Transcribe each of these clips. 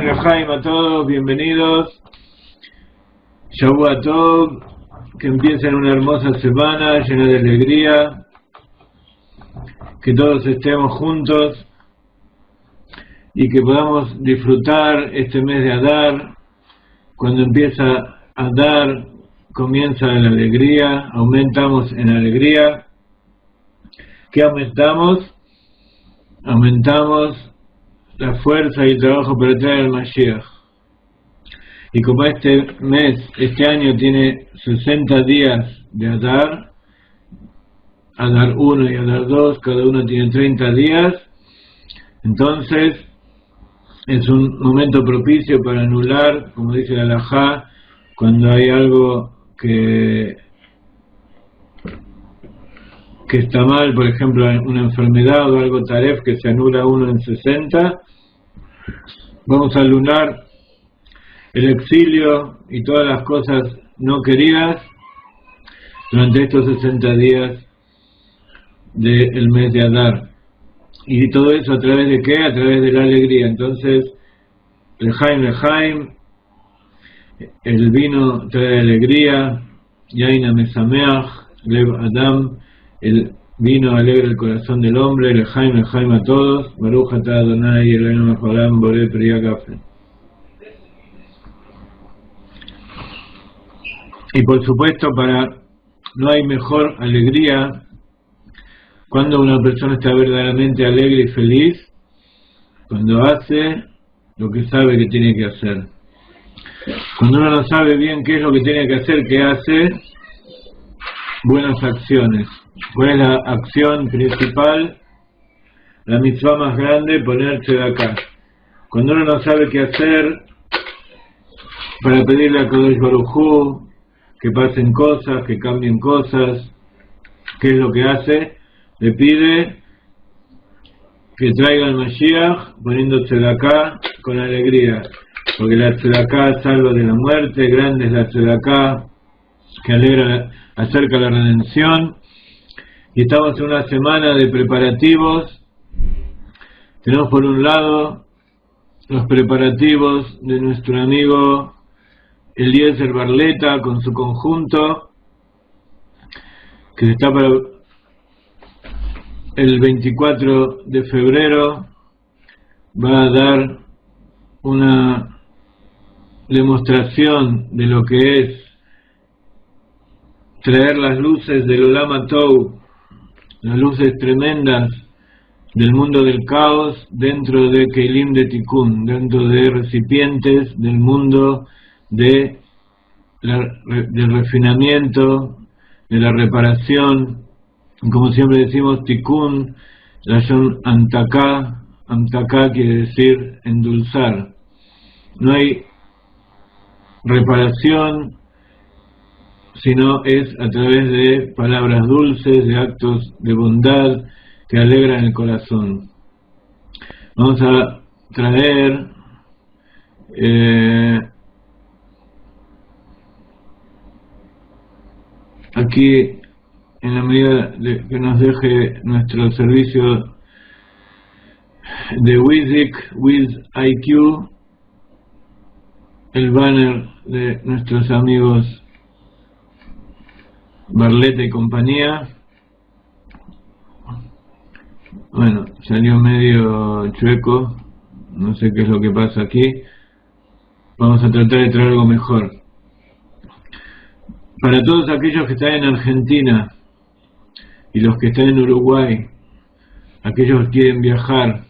Lejaim a todos, bienvenidos. Shavua Tov, que empiecen una hermosa semana llena de alegría, que todos estemos juntos y que podamos disfrutar este mes de Adar. Cuando empieza Adar, comienza la alegría, aumentamos en alegría. ¿Qué aumentamos? Aumentamos la fuerza y el trabajo para traer al Mashiach. Y como este año tiene 60 días de Adar, Adar 1 y Adar 2, cada uno tiene 30 días, entonces es un momento propicio para anular, como dice la Halajá, cuando hay algo que está mal, por ejemplo una enfermedad o algo taref que se anula uno en 60, vamos a anular el exilio y todas las cosas no queridas durante estos 60 días del mes de Adar. Y todo eso a través de ¿qué? A través de la alegría. Entonces, Lejaim, el vino trae alegría, Yaina Mesameach, Lev Adam, el vino alegra el corazón del hombre. Lejaim a todos, Baruch atah Adonai Eloheinu melech haolam borei pri hagafen. Y por supuesto, no hay mejor alegría cuando una persona está verdaderamente alegre y feliz, cuando hace lo que sabe que tiene que hacer. Cuando uno no sabe bien qué es lo que tiene que hacer, ¿qué hace? Buenas acciones. ¿Cuál es la acción principal? La mitzvah más grande, ponerse de acá. Cuando uno no sabe qué hacer, para pedirle a Kadosh Baruj Hu que pasen cosas, que cambien cosas, ¿qué es lo que hace? Le pide que traiga el Mashiach poniéndose de acá con alegría, porque la tzedakah salva de la muerte, grande es la tzedakah que acerca la redención. Y estamos en una semana de preparativos. Tenemos por un lado los preparativos de nuestro amigo Eliezer Barleta con su conjunto, que está para el 24 de febrero, va a dar una demostración de lo que es traer las luces del Olam HaTov, las luces tremendas del mundo del caos dentro de Keilim de Tikkun, dentro de recipientes del mundo del refinamiento, de la reparación. Como siempre decimos, Tikkun, Lashon Amtaká, Amtaká quiere decir endulzar. No hay reparación, sino es a través de palabras dulces, de actos de bondad que alegran el corazón. Vamos a traer aquí, en la medida de que nos deje nuestro servicio de Wiz IQ, el banner de nuestros amigos Barleta y compañía. Bueno, salió medio chueco, no sé qué es lo que pasa aquí. Vamos a tratar de traer algo mejor. Para todos aquellos que están en Argentina y los que están en Uruguay, aquellos que quieren viajar,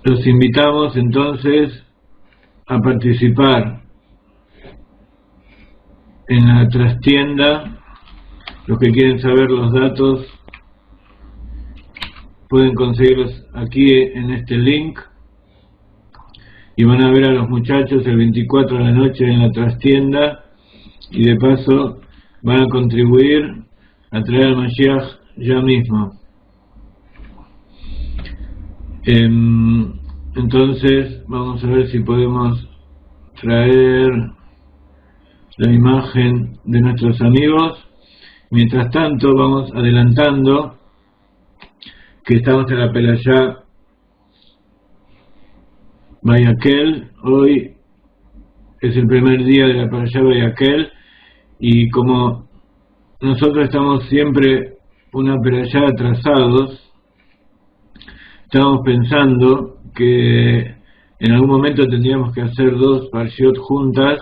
los invitamos entonces a participar en la trastienda. Los que quieren saber los datos pueden conseguirlos aquí en este link, y van a ver a los muchachos el 24 de la noche en la trastienda, y de paso van a contribuir a traer al Mashiach ya mismo. Entonces vamos a ver si podemos traer la imagen de nuestros amigos. Mientras tanto vamos adelantando que estamos en la Pelayá Vayakhel. Hoy es el primer día de la Pelayá Vayakhel, y como nosotros estamos siempre una Pelayá atrasados, estamos pensando que en algún momento tendríamos que hacer 2 parshiot juntas,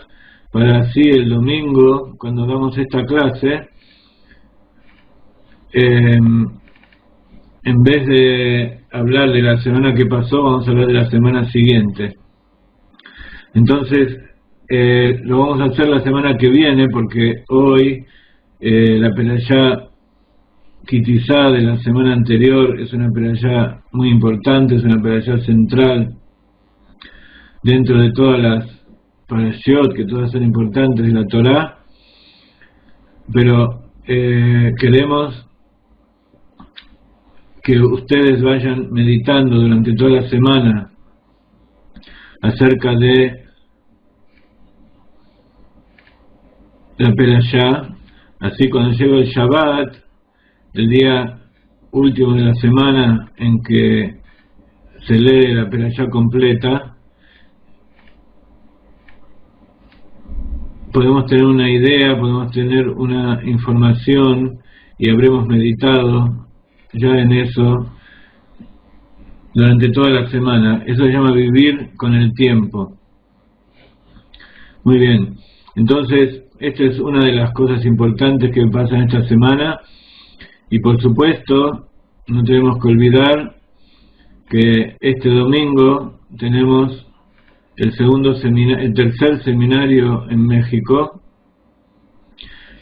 para así el domingo, cuando damos esta clase, en vez de hablar de la semana que pasó, vamos a hablar de la semana siguiente. Entonces lo vamos a hacer la semana que viene, porque hoy la Pelayá Kitizá de la semana anterior es una Pelayá muy importante, es una Pelayá central dentro de todas las Parashiot, que todas son importantes de la Torá, pero queremos que ustedes vayan meditando durante toda la semana acerca de la Pelayá. Así, cuando llegue el Shabbat, el día último de la semana en que se lee la Pelayá completa, podemos tener una idea, podemos tener una información, y habremos meditado ya en eso durante toda la semana. Eso se llama vivir con el tiempo. Muy bien, entonces esta es una de las cosas importantes que pasan esta semana, y por supuesto no tenemos que olvidar que este domingo tenemos el tercer seminario en México.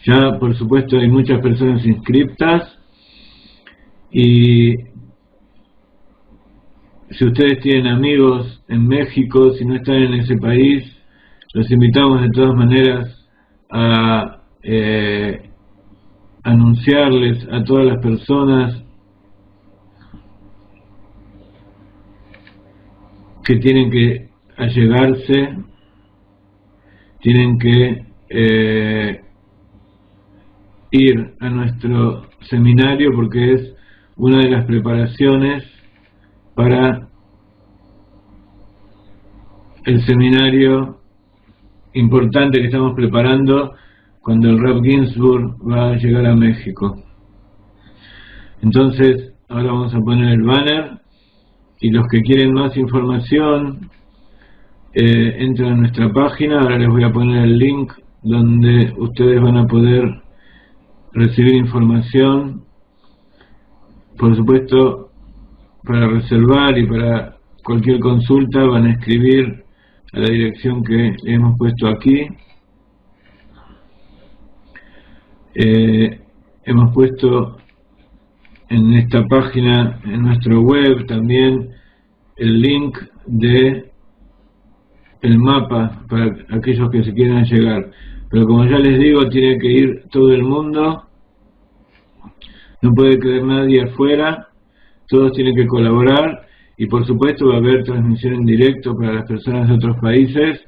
Ya por supuesto hay muchas personas inscriptas, y si ustedes tienen amigos en México, si no están en ese país, los invitamos de todas maneras a anunciarles a todas las personas que tienen que allegarse, tienen que ir a nuestro seminario, porque es una de las preparaciones para el seminario importante que estamos preparando cuando el Rav Ginsburg va a llegar a México. Entonces, ahora vamos a poner el banner, y los que quieren más información entran a nuestra página. Ahora les voy a poner el link donde ustedes van a poder recibir información, por supuesto, para reservar y para cualquier consulta van a escribir a la dirección que hemos puesto aquí. Hemos puesto en esta página, en nuestro web, también el link de el mapa para aquellos que se quieran llegar. Pero como ya les digo, tiene que ir todo el mundo, no puede quedar nadie afuera, todos tienen que colaborar, y por supuesto va a haber transmisión en directo para las personas de otros países,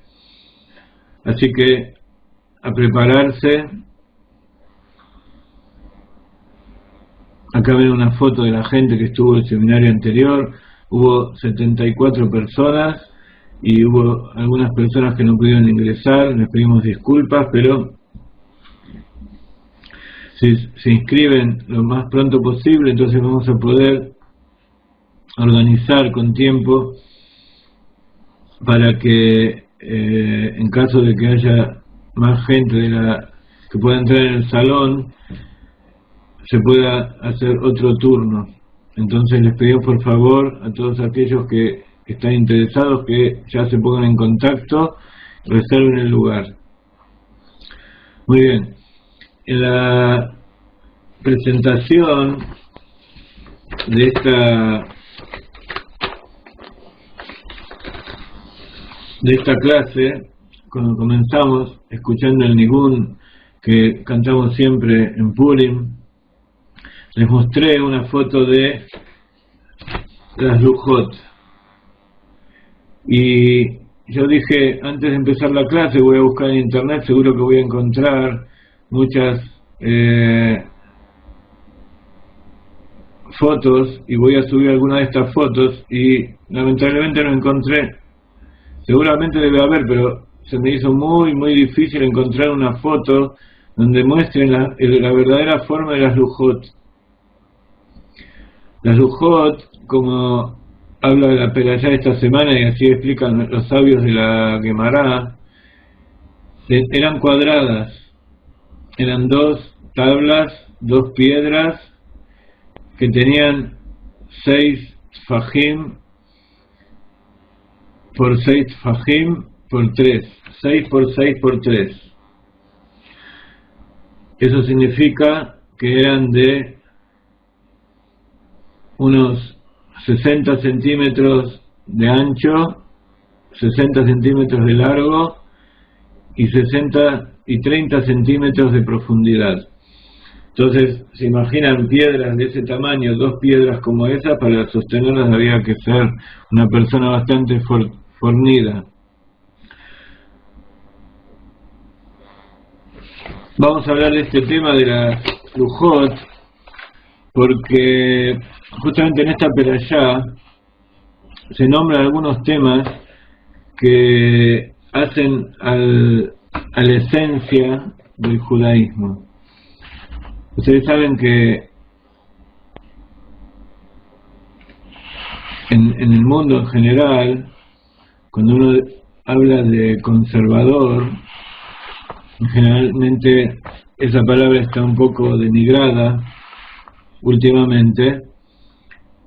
así que a prepararse. Acá ven una foto de la gente que estuvo en el seminario anterior. Hubo 74 personas y hubo algunas personas que no pudieron ingresar, les pedimos disculpas, pero si se inscriben lo más pronto posible, entonces vamos a poder organizar con tiempo para que en caso de que haya más gente que pueda entrar en el salón, se pueda hacer otro turno. Entonces les pedimos por favor a todos aquellos que están interesados que ya se pongan en contacto, reserven el lugar. Muy bien, en la presentación de esta clase, cuando comenzamos escuchando el Nigún que cantamos siempre en Purim, les mostré una foto de las Lujot, y yo dije, antes de empezar la clase voy a buscar en internet, seguro que voy a encontrar muchas fotos, y voy a subir alguna de estas fotos, y lamentablemente no encontré. Seguramente debe haber, pero se me hizo muy difícil encontrar una foto donde muestren la verdadera forma de las Lujot. Las Lujot, como habla de la Perashá esta semana, y así explican los sabios de la Gemara, eran cuadradas, eran 2 tablas, 2 piedras, que tenían 6 tfajim por 6 tfajim por 3, 6 por 6 por 3. Eso significa que eran de unos 60 centímetros de ancho, 60 centímetros de largo y 30 centímetros de profundidad. Entonces, se imaginan piedras de ese tamaño, 2 piedras como esa, para sostenerlas había que ser una persona bastante fornida. Vamos a hablar de este tema de las Lujot, porque justamente en esta perashá se nombran algunos temas que hacen a la esencia del judaísmo. Ustedes saben que en el mundo en general, cuando uno habla de conservador, generalmente esa palabra está un poco denigrada últimamente,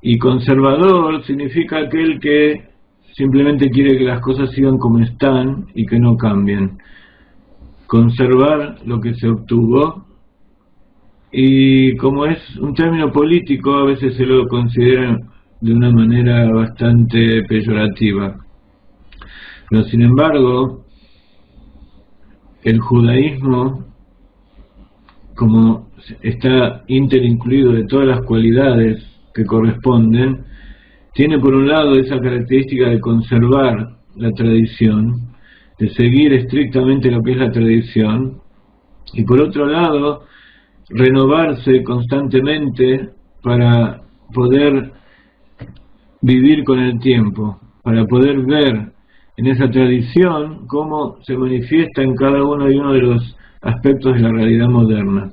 y conservador significa aquel que simplemente quiere que las cosas sigan como están y que no cambien. Conservar lo que se obtuvo, y como es un término político, a veces se lo considera de una manera bastante peyorativa. Pero sin embargo, el judaísmo, como está interincluido de todas las cualidades que corresponden, tiene por un lado esa característica de conservar la tradición, de seguir estrictamente lo que es la tradición, y por otro lado renovarse constantemente para poder vivir con el tiempo, para poder ver en esa tradición cómo se manifiesta en cada uno y uno de los aspectos de la realidad moderna.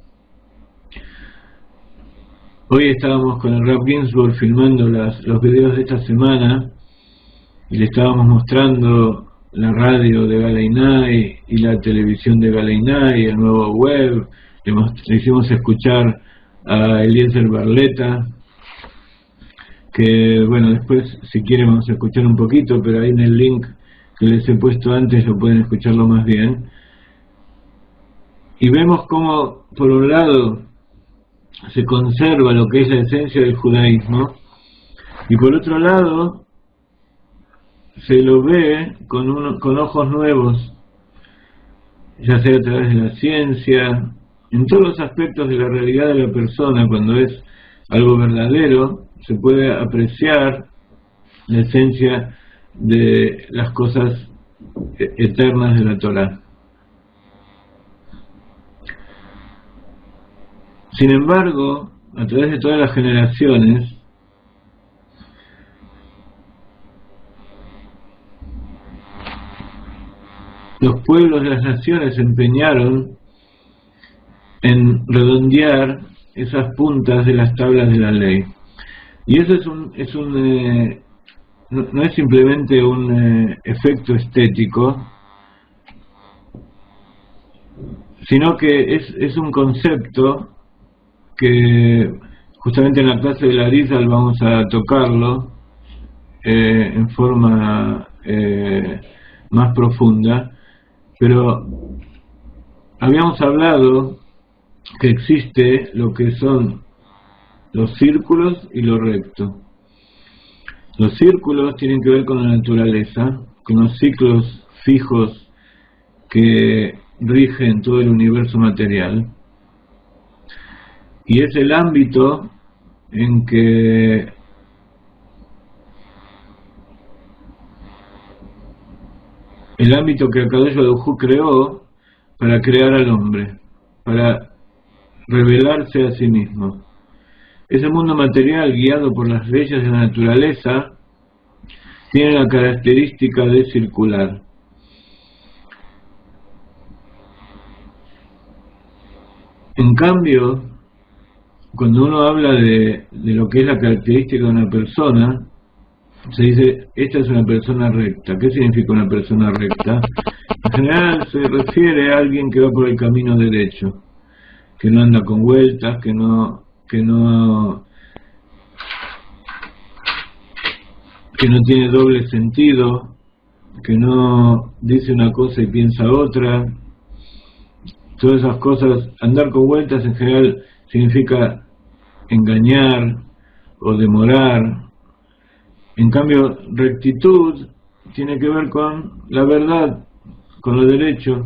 Hoy estábamos con el Rav Ginsburg filmando los videos de esta semana y le estábamos mostrando la radio de Galeinai y la televisión de Galeinai, el nuevo web. Le hicimos escuchar a Eliezer Barleta, que bueno, después si quieren vamos a escuchar un poquito, pero ahí en el link que les he puesto antes lo pueden escucharlo más bien. Y vemos cómo por un lado se conserva lo que es la esencia del judaísmo, y por otro lado se lo ve con ojos nuevos, ya sea a través de la ciencia, en todos los aspectos de la realidad de la persona. Cuando es algo verdadero, se puede apreciar la esencia de las cosas eternas de la Torá. Sin embargo, a través de todas las generaciones, los pueblos de las naciones se empeñaron en redondear esas puntas de las tablas de la ley. Y eso no es simplemente un efecto estético, sino que es un concepto que justamente en la clase de la Arizal vamos a tocarlo en forma más profunda. Pero habíamos hablado que existe lo que son los círculos y lo recto. Los círculos tienen que ver con la naturaleza, con los ciclos fijos que rigen todo el universo material, y es el ámbito en que Akadosh Baruj Hu creó para crear al hombre, para revelarse a sí mismo. Ese mundo material, guiado por las leyes de la naturaleza, tiene la característica de circular. En cambio, cuando uno habla de lo que es la característica de una persona, se dice, esta es una persona recta. ¿Qué significa una persona recta? En general se refiere a alguien que va por el camino derecho, que no anda con vueltas, que no tiene doble sentido, que no dice una cosa y piensa otra. Todas esas cosas, andar con vueltas en general significa engañar o demorar. En cambio, rectitud tiene que ver con la verdad, con lo derecho.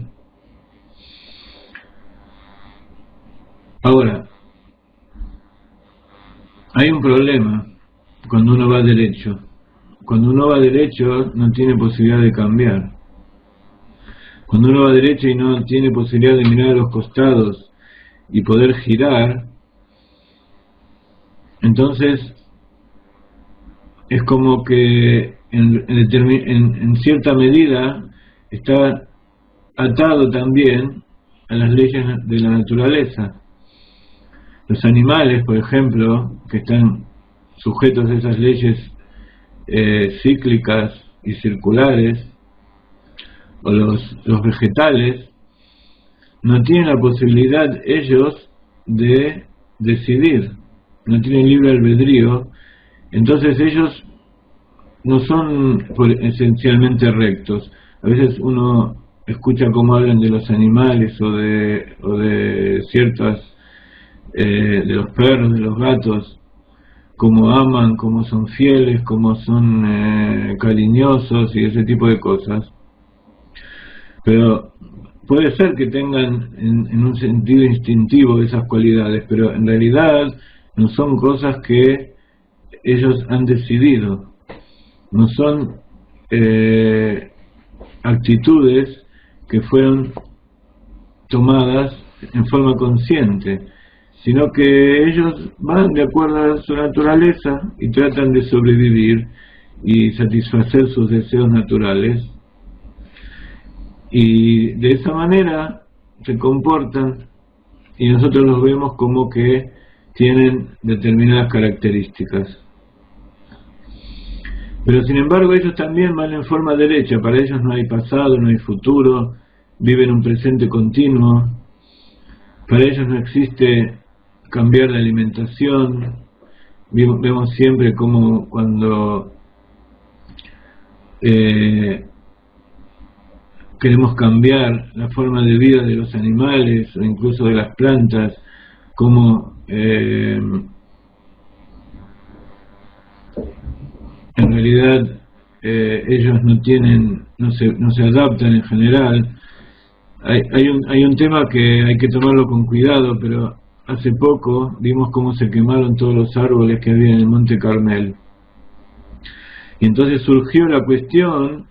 Ahora, hay un problema cuando uno va derecho. Cuando uno va derecho no tiene posibilidad de cambiar. Cuando uno va derecho y no tiene posibilidad de mirar a los costados y poder girar, entonces es como que en cierta medida está atado también a las leyes de la naturaleza. Los animales, por ejemplo, que están sujetos a esas leyes cíclicas y circulares, o los vegetales, no tienen la posibilidad ellos de decidir, no tienen libre albedrío. Entonces ellos no son esencialmente rectos. A veces uno escucha cómo hablan de los animales o de ciertas, de los perros, de los gatos, cómo aman, cómo son fieles, cómo son cariñosos y ese tipo de cosas. Pero puede ser que tengan en un sentido instintivo esas cualidades, pero en realidad no son cosas que ellos han decidido, no son actitudes que fueron tomadas en forma consciente, sino que ellos van de acuerdo a su naturaleza y tratan de sobrevivir y satisfacer sus deseos naturales, y de esa manera se comportan y nosotros los vemos como que tienen determinadas características. Pero sin embargo ellos también van en forma derecha, para ellos no hay pasado, no hay futuro, viven un presente continuo, para ellos no existe cambiar de alimentación. Vemos siempre como cuando queremos cambiar la forma de vida de los animales o incluso de las plantas, como en realidad ellos no se adaptan en general. Hay un tema que hay que tomarlo con cuidado, pero hace poco vimos cómo se quemaron todos los árboles que había en el Monte Carmel. Y entonces surgió la cuestión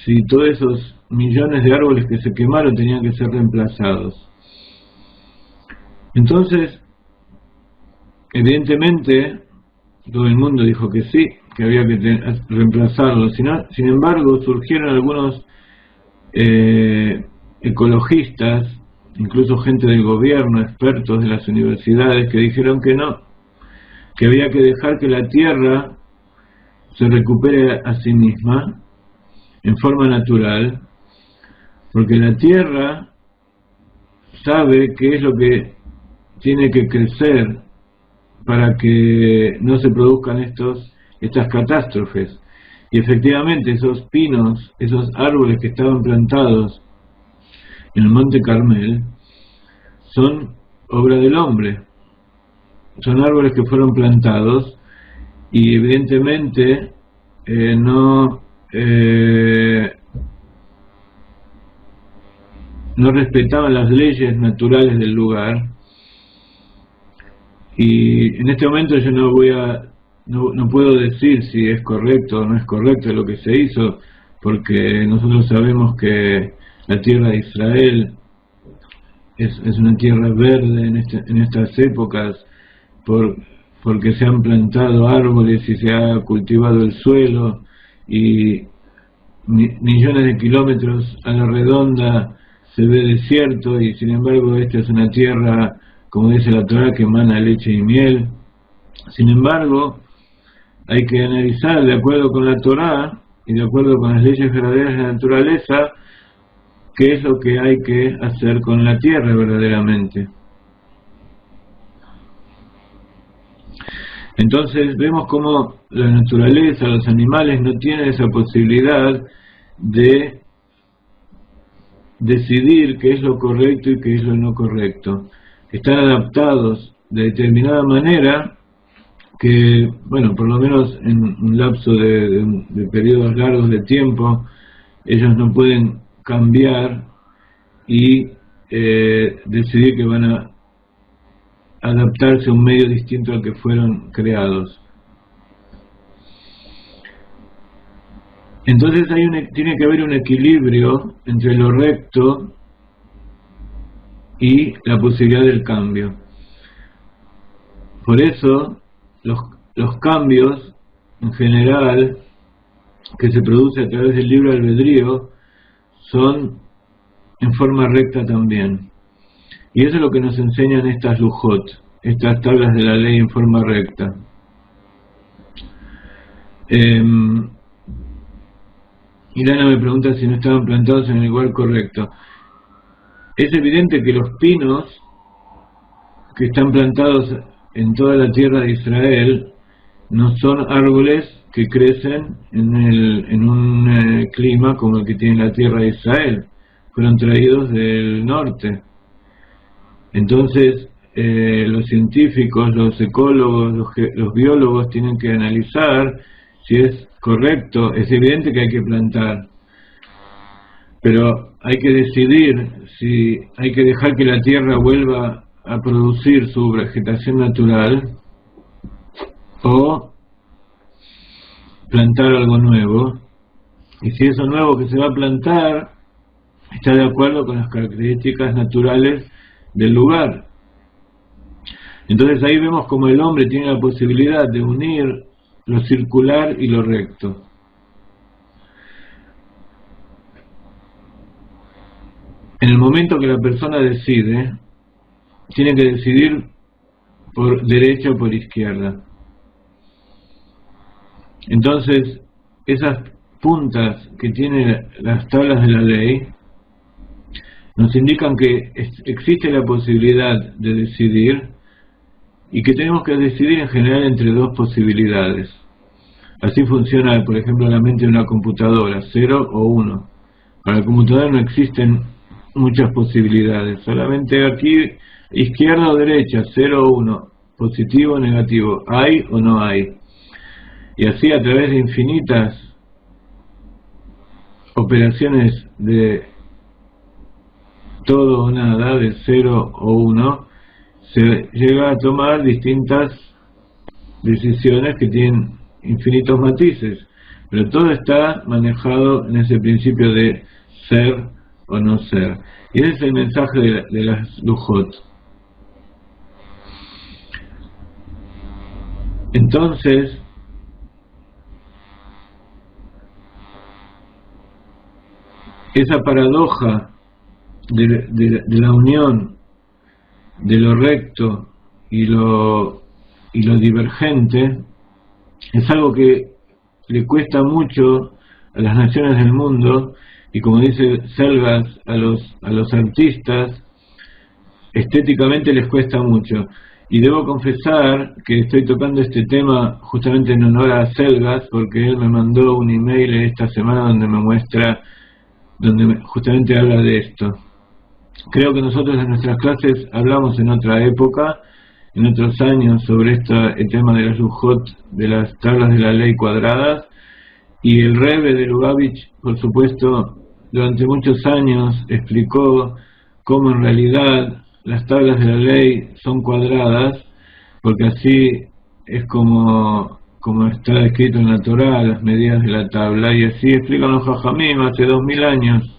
si todos esos millones de árboles que se quemaron tenían que ser reemplazados. Entonces, evidentemente, todo el mundo dijo que sí, que había que reemplazarlos. Sin embargo, surgieron algunos ecologistas, incluso gente del gobierno, expertos de las universidades, que dijeron que no, que había que dejar que la tierra se recupere a sí misma en forma natural, porque la tierra sabe qué es lo que tiene que crecer para que no se produzcan estas catástrofes. Y efectivamente esos pinos, esos árboles que estaban plantados en el Monte Carmel, son obra del hombre. Son árboles que fueron plantados y evidentemente no respetaban las leyes naturales del lugar. Y en este momento yo no puedo decir si es correcto o no es correcto lo que se hizo, porque nosotros sabemos que la tierra de Israel es una tierra verde en estas épocas, porque se han plantado árboles y se ha cultivado el suelo, y millones de kilómetros a la redonda se ve desierto, y sin embargo esta es una tierra, como dice la Torá, que emana leche y miel. Sin embargo, hay que analizar de acuerdo con la Torá y de acuerdo con las leyes verdaderas de la naturaleza qué es lo que hay que hacer con la tierra verdaderamente. Entonces vemos cómo la naturaleza, los animales no tienen esa posibilidad de decidir qué es lo correcto y qué es lo no correcto. Están adaptados de determinada manera que, bueno, por lo menos en un lapso de periodos largos de tiempo, ellos no pueden cambiar y decidir que van a adaptarse a un medio distinto al que fueron creados. Entonces tiene que haber un equilibrio entre lo recto y la posibilidad del cambio. Por eso los cambios en general que se producen a través del libre albedrío son en forma recta también. Y eso es lo que nos enseñan estas lujot, estas tablas de la ley en forma recta. Ilana me pregunta si no estaban plantados en el lugar correcto. Es evidente que los pinos que están plantados en toda la tierra de Israel no son árboles que crecen en un clima como el que tiene la tierra de Israel. Fueron traídos del norte. Entonces los científicos, los ecólogos, los biólogos tienen que analizar si es correcto. Es evidente que hay que plantar, pero hay que decidir si hay que dejar que la tierra vuelva a producir su vegetación natural o plantar algo nuevo, y si eso nuevo que se va a plantar está de acuerdo con las características naturales del lugar. Entonces ahí vemos como el hombre tiene la posibilidad de unir lo circular y lo recto. En el momento que la persona decide, tiene que decidir por derecha o por izquierda. Entonces, esas puntas que tienen las tablas de la ley nos indican que existe la posibilidad de decidir y que tenemos que decidir en general entre dos posibilidades. Así funciona, por ejemplo, la mente de una computadora, 0 o 1. Para la computadora no existen muchas posibilidades, solamente aquí izquierda o derecha, 0 o 1, positivo o negativo, hay o no hay. Y así a través de infinitas operaciones de todo o nada, de 0 o 1, se llega a tomar distintas decisiones que tienen infinitos matices, pero todo está manejado en ese principio de ser o no ser. Y ese es el mensaje de las Lujot. Entonces, esa paradoja de la unión de lo recto y lo divergente es algo que le cuesta mucho a las naciones del mundo, y como dice Selgas, a los artistas estéticamente les cuesta mucho. Y debo confesar que estoy tocando este tema justamente en honor a Selgas, porque él me mandó un email esta semana donde me muestra, justamente habla de esto. Creo que nosotros en nuestras clases hablamos en otra época, en otros años, sobre el tema de las Lujot, de las tablas de la ley cuadradas, y el Rebbe de Lubavitch, por supuesto, durante muchos años explicó cómo en realidad las tablas de la ley son cuadradas, porque así es como está escrito en la Torá, las medidas de la tabla, y así explican los Jajamim hace 2000 años.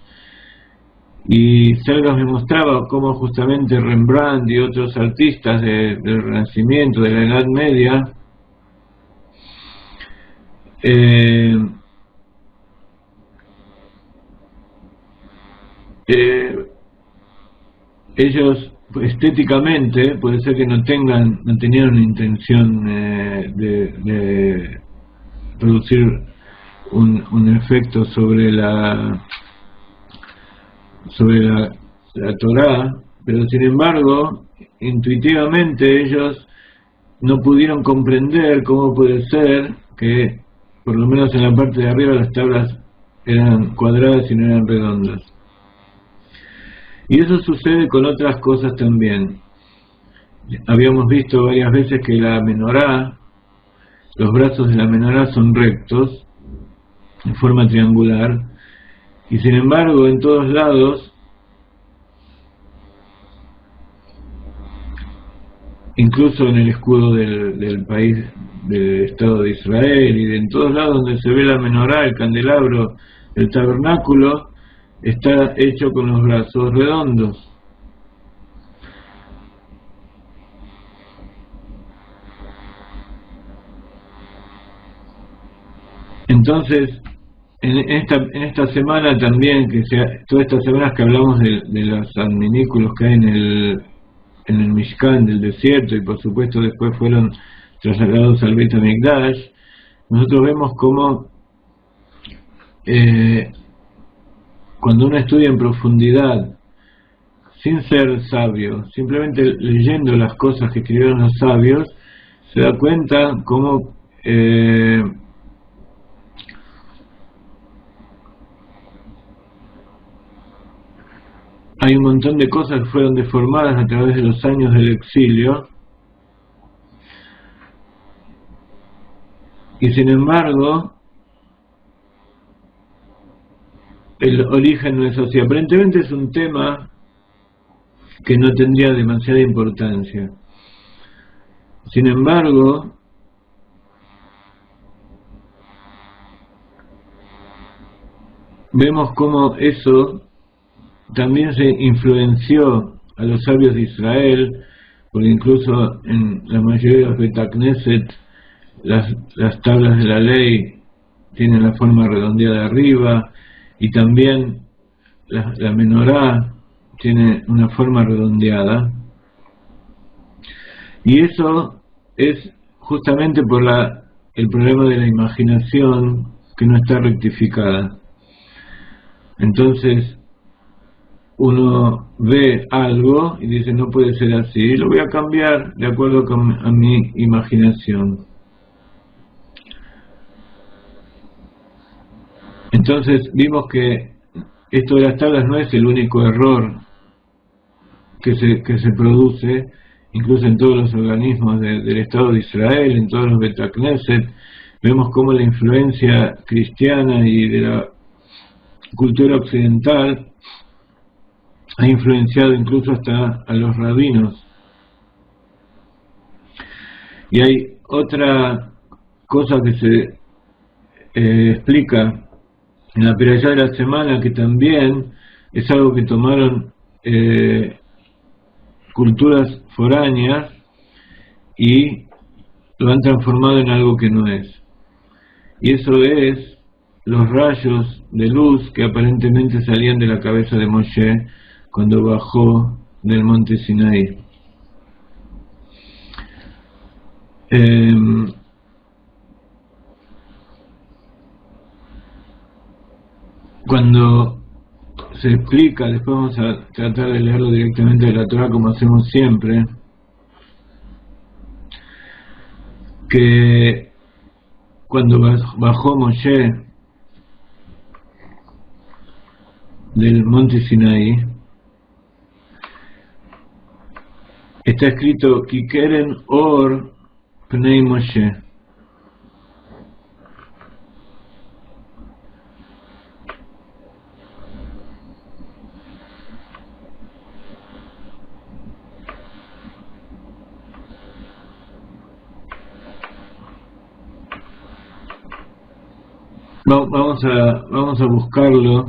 Y Selgas me mostraba cómo justamente Rembrandt y otros artistas del Renacimiento, de la Edad Media, ellos estéticamente puede ser que no tenían una intención de producir un efecto sobre la Torá, pero sin embargo intuitivamente ellos no pudieron comprender cómo puede ser que por lo menos en la parte de arriba las tablas eran cuadradas y no eran redondas. Y eso sucede con otras cosas también. Habíamos visto varias veces que la menorá, los brazos de la menorá son rectos, en forma triangular, y sin embargo en todos lados, incluso en el escudo del país, del Estado de Israel, y en todos lados donde se ve la menorá, el candelabro, el tabernáculo, está hecho con los brazos redondos. Entonces, en esta semana también, todas estas semanas que hablamos de los adminículos que hay en el Mishkan del desierto, y por supuesto después fueron trasladados al Beit HaMikdash, nosotros vemos cómo cuando uno estudia en profundidad, sin ser sabio, simplemente leyendo las cosas que escribieron los sabios, se da cuenta cómo hay un montón de cosas que fueron deformadas a través de los años del exilio, y sin embargo el origen no es así. Aparentemente es un tema que no tendría demasiada importancia. Sin embargo, vemos cómo eso también se influenció a los sabios de Israel, porque incluso en la mayoría de los Betacneset las tablas de la ley tienen la forma redondeada arriba, y también la menorá tiene una forma redondeada, y eso es justamente por el problema de la imaginación que no está rectificada. Entonces uno ve algo y dice no puede ser así, lo voy a cambiar de acuerdo a mi imaginación. Entonces vimos que esto de las tablas no es el único error que se produce, incluso en todos los organismos del Estado de Israel, en todos los Betacneset. Vemos cómo la influencia cristiana y de la cultura occidental ha influenciado incluso hasta a los rabinos. Y hay otra cosa que se explica en la Perashá de la semana, que también es algo que tomaron culturas foráneas y lo han transformado en algo que no es. Y eso es los rayos de luz que aparentemente salían de la cabeza de Moshe cuando bajó del monte Sinaí. Cuando se explica, después vamos a tratar de leerlo directamente de la Torah como hacemos siempre, que cuando bajó Moshe del monte Sinaí, está escrito Kikeren Or Pnei Moshe. Vamos a buscarlo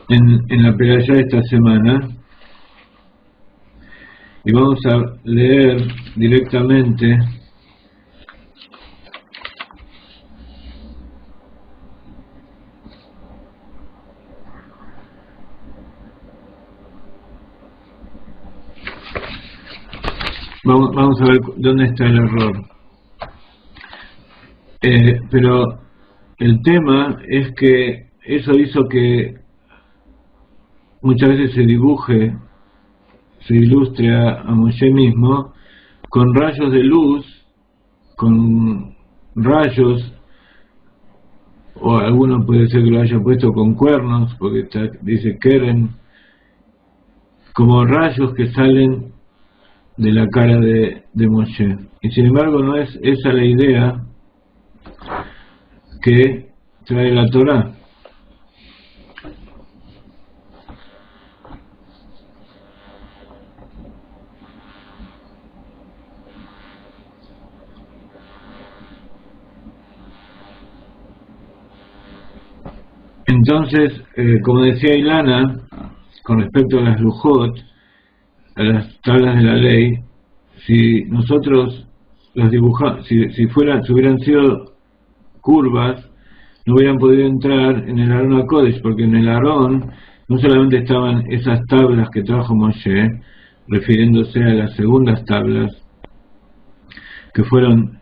en la Perashá de esta semana y vamos a leer directamente vamos a ver dónde está el error. Pero el tema es que eso hizo que muchas veces se ilustre a Moshe mismo con rayos de luz, con rayos, o alguno puede ser que lo haya puesto con cuernos, porque dice Keren, como rayos que salen de la cara de Moshe. Y sin embargo no es esa la idea que trae la Torá. Entonces, como decía Ilana, con respecto a las lujot, a las tablas de la ley, si nosotros las dibujamos, si hubieran sido curvas, no hubieran podido entrar en el Arón HaKodesh, porque en el Arón no solamente estaban esas tablas que trajo Moshe, refiriéndose a las segundas tablas que fueron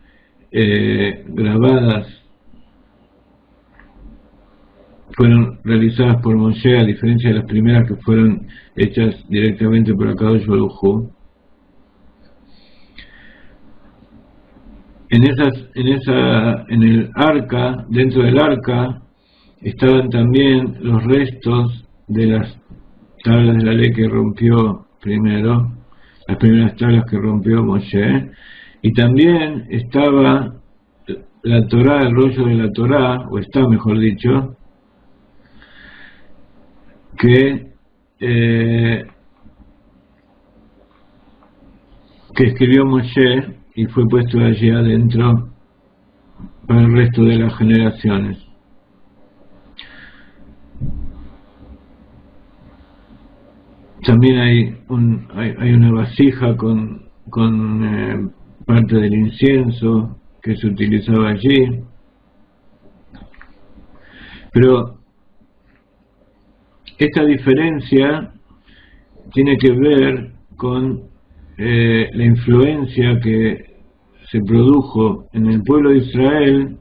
fueron realizadas por Moshe, a diferencia de las primeras que fueron hechas directamente por Akadosh Baruj Hu. En el arca, dentro del arca, estaban también los restos de las tablas de la ley que rompió primero, las primeras tablas que rompió Moshe, y también estaba la Torá, el rollo de la Torá, o está mejor dicho, que escribió Moshe y fue puesto allí adentro para el resto de las generaciones. también hay una vasija con parte del incienso que se utilizaba allí. Pero esta diferencia tiene que ver con la influencia que se produjo en el pueblo de Israel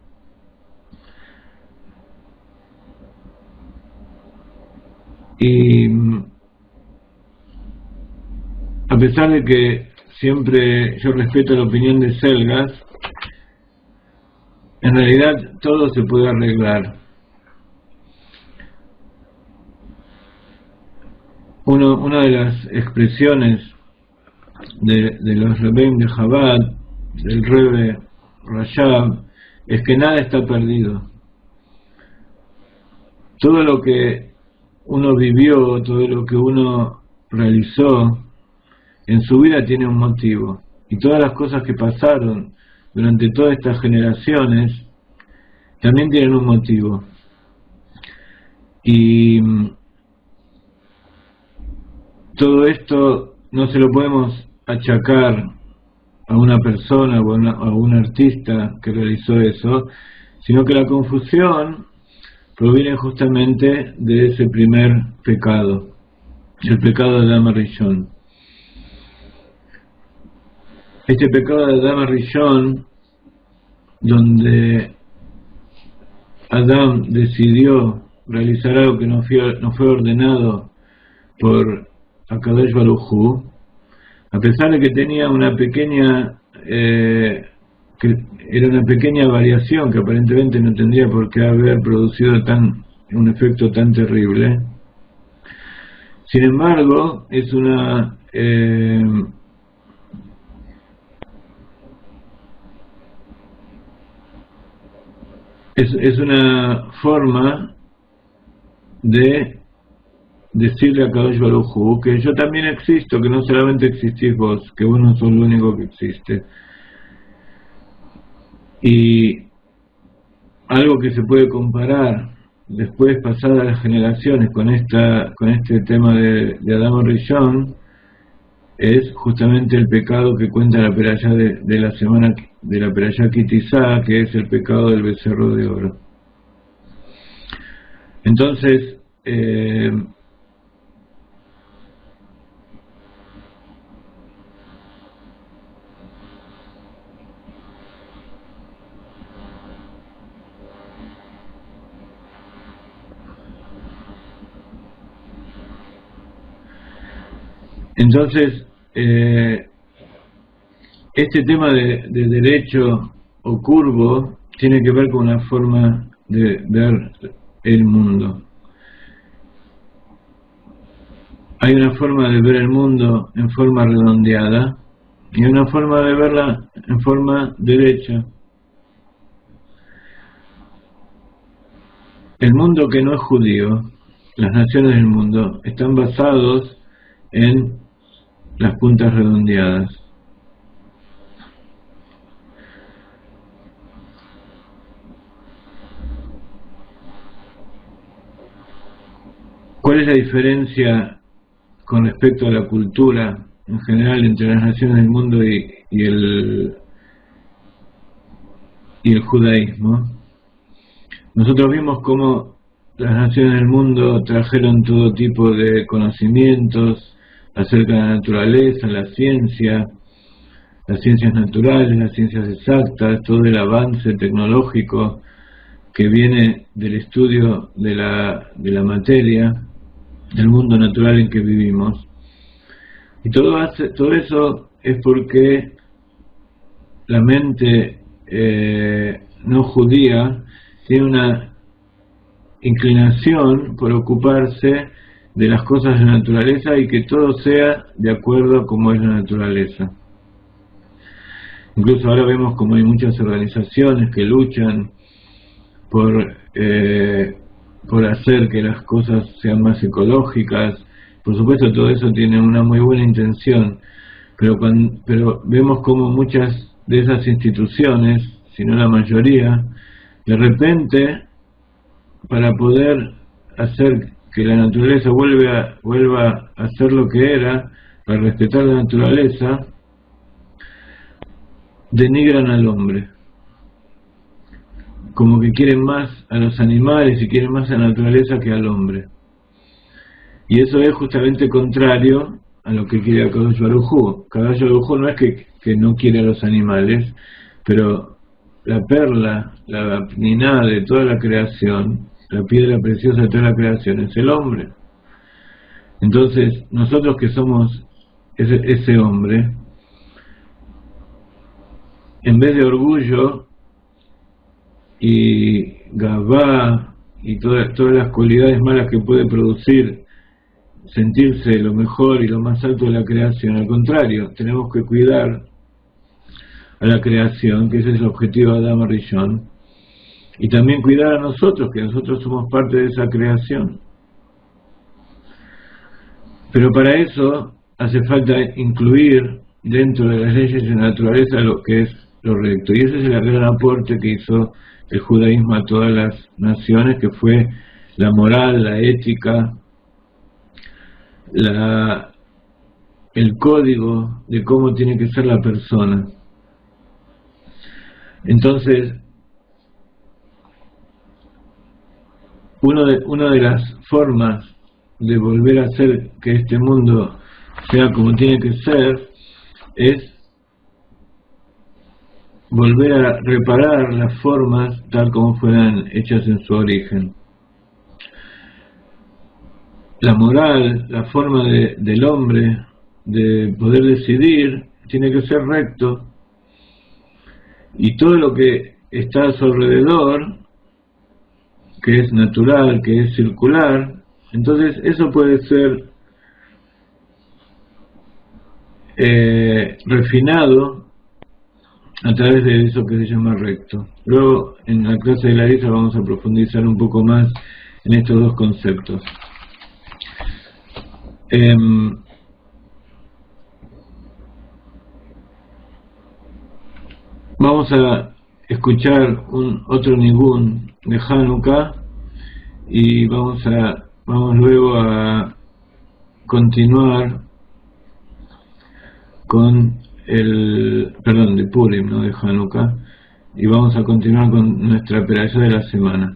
y a pesar de que siempre yo respeto la opinión de Selgas, en realidad todo se puede arreglar. Una de las expresiones de los Rebbeim de Chabad, del Rebbe Rashab, es que nada está perdido. Todo lo que uno vivió, todo lo que uno realizó en su vida tiene un motivo, y todas las cosas que pasaron durante todas estas generaciones también tienen un motivo. Y todo esto no se lo podemos achacar a una persona o a un artista que realizó eso, sino que la confusión proviene justamente de ese primer pecado, el pecado de Adam Rishon. Este pecado de Adam Rishon, donde Adam decidió realizar algo que no fue ordenado por Akadosh Baruj Hu, a pesar de que tenía una pequeña que era una pequeña variación que aparentemente no tendría por qué haber producido un efecto tan terrible. Sin embargo, es una forma de decirle a Kadosh Baruj Hu que yo también existo, que no solamente existís vos, que vos no sos lo único que existe. Y algo que se puede comparar después, pasadas las generaciones, con este tema de Adam Rishon, es justamente el pecado que cuenta la perashá de la semana de la perashá Kitizá, que es el pecado del becerro de oro. Entonces, este tema de derecho o curvo tiene que ver con una forma de ver el mundo. Hay una forma de ver el mundo en forma redondeada y una forma de verla en forma derecha. El mundo que no es judío, las naciones del mundo, están basados en las puntas redondeadas. ¿Cuál es la diferencia con respecto a la cultura en general entre las naciones del mundo y el judaísmo? Nosotros vimos cómo las naciones del mundo trajeron todo tipo de conocimientos acerca de la naturaleza, las ciencias naturales, las ciencias exactas, todo el avance tecnológico que viene del estudio de la materia, del mundo natural en que vivimos. Y todo eso es porque la mente no judía tiene una inclinación por ocuparse de las cosas de la naturaleza y que todo sea de acuerdo a cómo es la naturaleza. Incluso ahora vemos como hay muchas organizaciones que luchan por hacer que las cosas sean más ecológicas. Por supuesto, todo eso tiene una muy buena intención, pero vemos como muchas de esas instituciones, si no la mayoría, de repente, para poder hacer que la naturaleza vuelva a ser lo que era, para respetar la naturaleza, denigran al hombre, como que quieren más a los animales y quieren más a la naturaleza que al hombre. Y eso es justamente contrario a lo que quiere Akadosh Baruj Hu. Akadosh Baruj Hu no es que no quiere a los animales, pero la perla, la pniná de toda la creación, la piedra preciosa de toda la creación, es el hombre. Entonces, nosotros que somos ese hombre, en vez de orgullo y gavá y todas las cualidades malas que puede producir sentirse lo mejor y lo más alto de la creación, al contrario, tenemos que cuidar a la creación, que ese es el objetivo de Adam Rishon, y también cuidar a nosotros, que nosotros somos parte de esa creación. Pero para eso hace falta incluir dentro de las leyes de la naturaleza lo que es lo recto, y ese es el gran aporte que hizo el judaísmo a todas las naciones, que fue la moral, la ética, el código de cómo tiene que ser la persona. Entonces, una de las formas de volver a hacer que este mundo sea como tiene que ser es volver a reparar las formas tal como fueran hechas en su origen. La moral, la forma del hombre de poder decidir, tiene que ser recto, y todo lo que está a su alrededor, que es natural, que es circular, entonces eso puede ser refinado a través de eso que se llama recto. Luego en la clase de Larissa vamos a profundizar un poco más en estos dos conceptos. Vamos a escuchar otro nigún de Hanukkah y vamos luego a continuar con de Purim, no de Hanukkah, y vamos a continuar con nuestra perashá de la semana.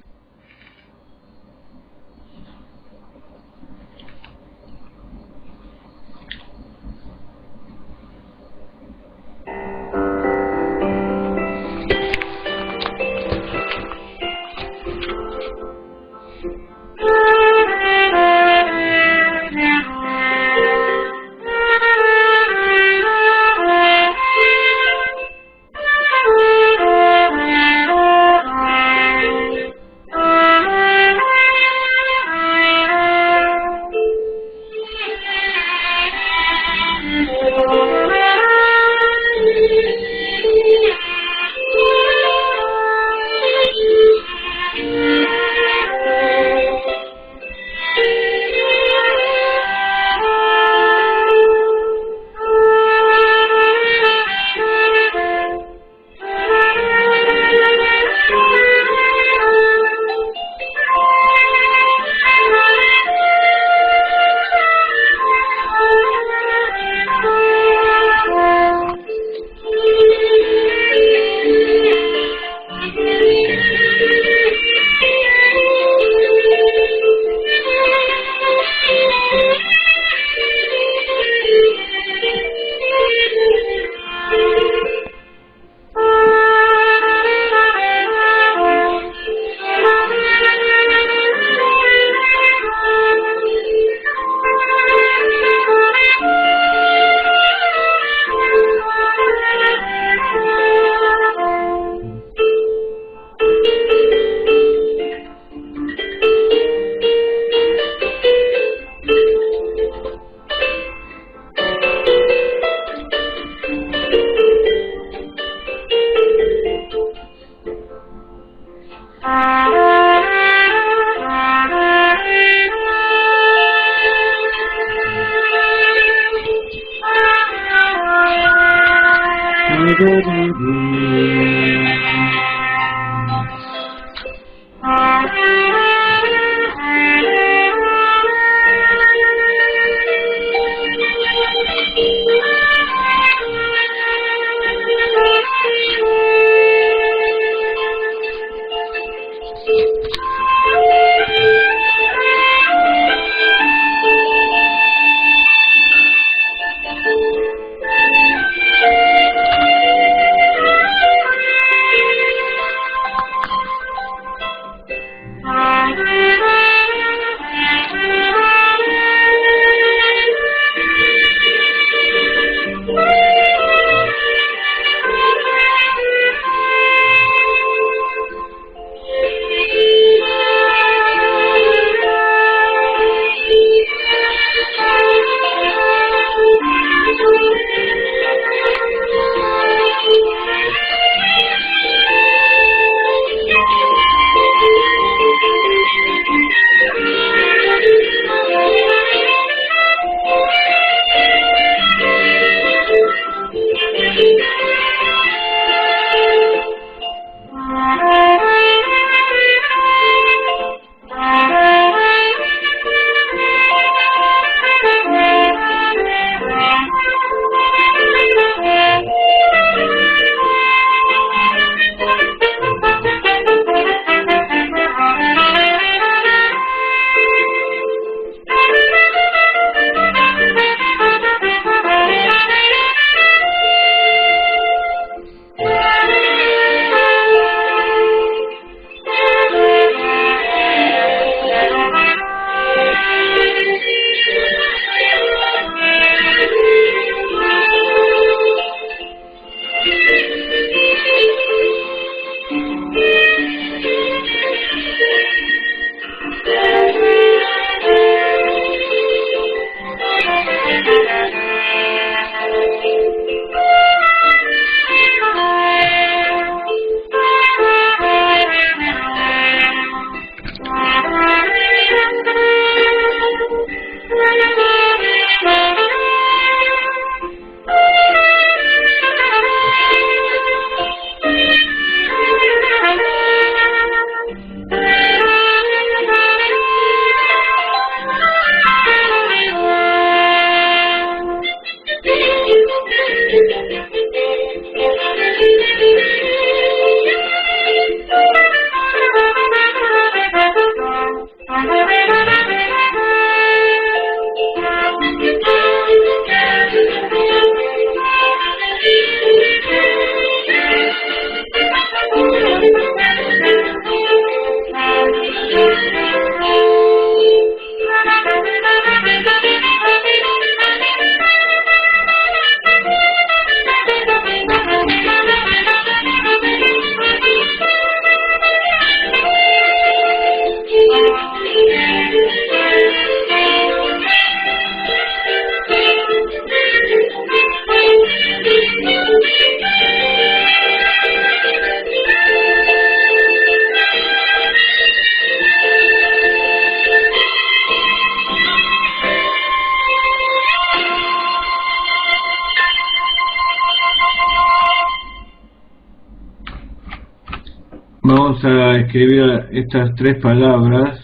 Vamos a escribir estas 3 palabras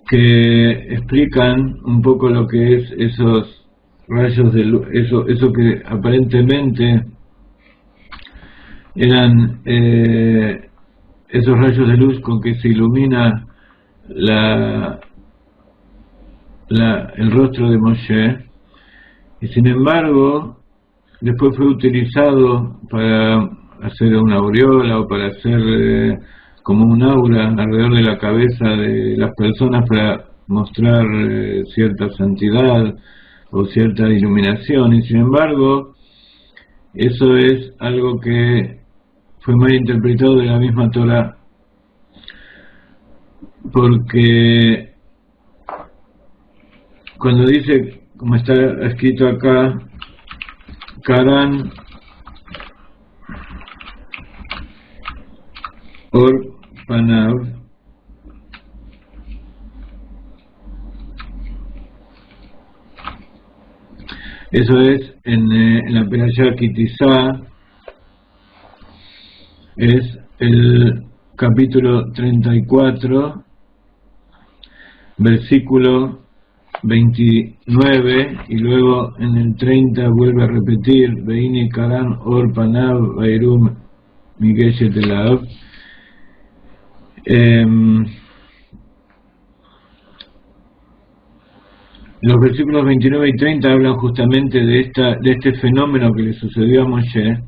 que explican un poco lo que es esos rayos de luz, eso que aparentemente eran esos rayos de luz con que se ilumina el rostro de Moshe, y sin embargo después fue utilizado para hacer una aureola o para hacer como un aura alrededor de la cabeza de las personas para mostrar cierta santidad o cierta iluminación, y sin embargo eso es algo que fue mal interpretado de la misma Torah, porque cuando dice, como está escrito acá, Karan Or Panav, eso es en la Perashá Kitizá, es el capítulo 34, versículo 29, y luego en el 30 vuelve a repetir Veini Karan Or Panav Vairum Migeshet Elav. Los versículos 29 y 30 hablan justamente de este fenómeno que le sucedió a Moshe,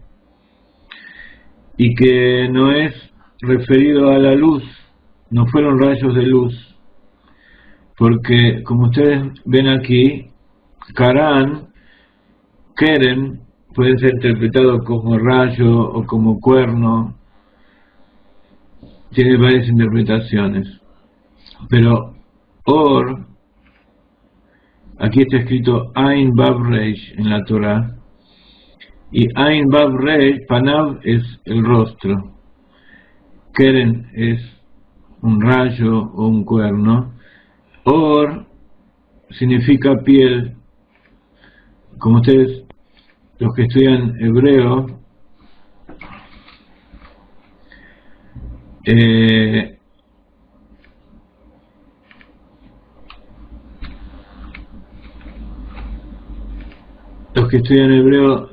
y que no es referido a la luz, no fueron rayos de luz, porque como ustedes ven aquí, Karan, Keren, puede ser interpretado como rayo o como cuerno, tiene varias interpretaciones, pero Or, aquí está escrito Ain Bav Reish en la Torah, y Ain Bav Reish, Panav es el rostro, Keren es un rayo o un cuerno, Or significa piel. Como ustedes, los que estudian hebreo,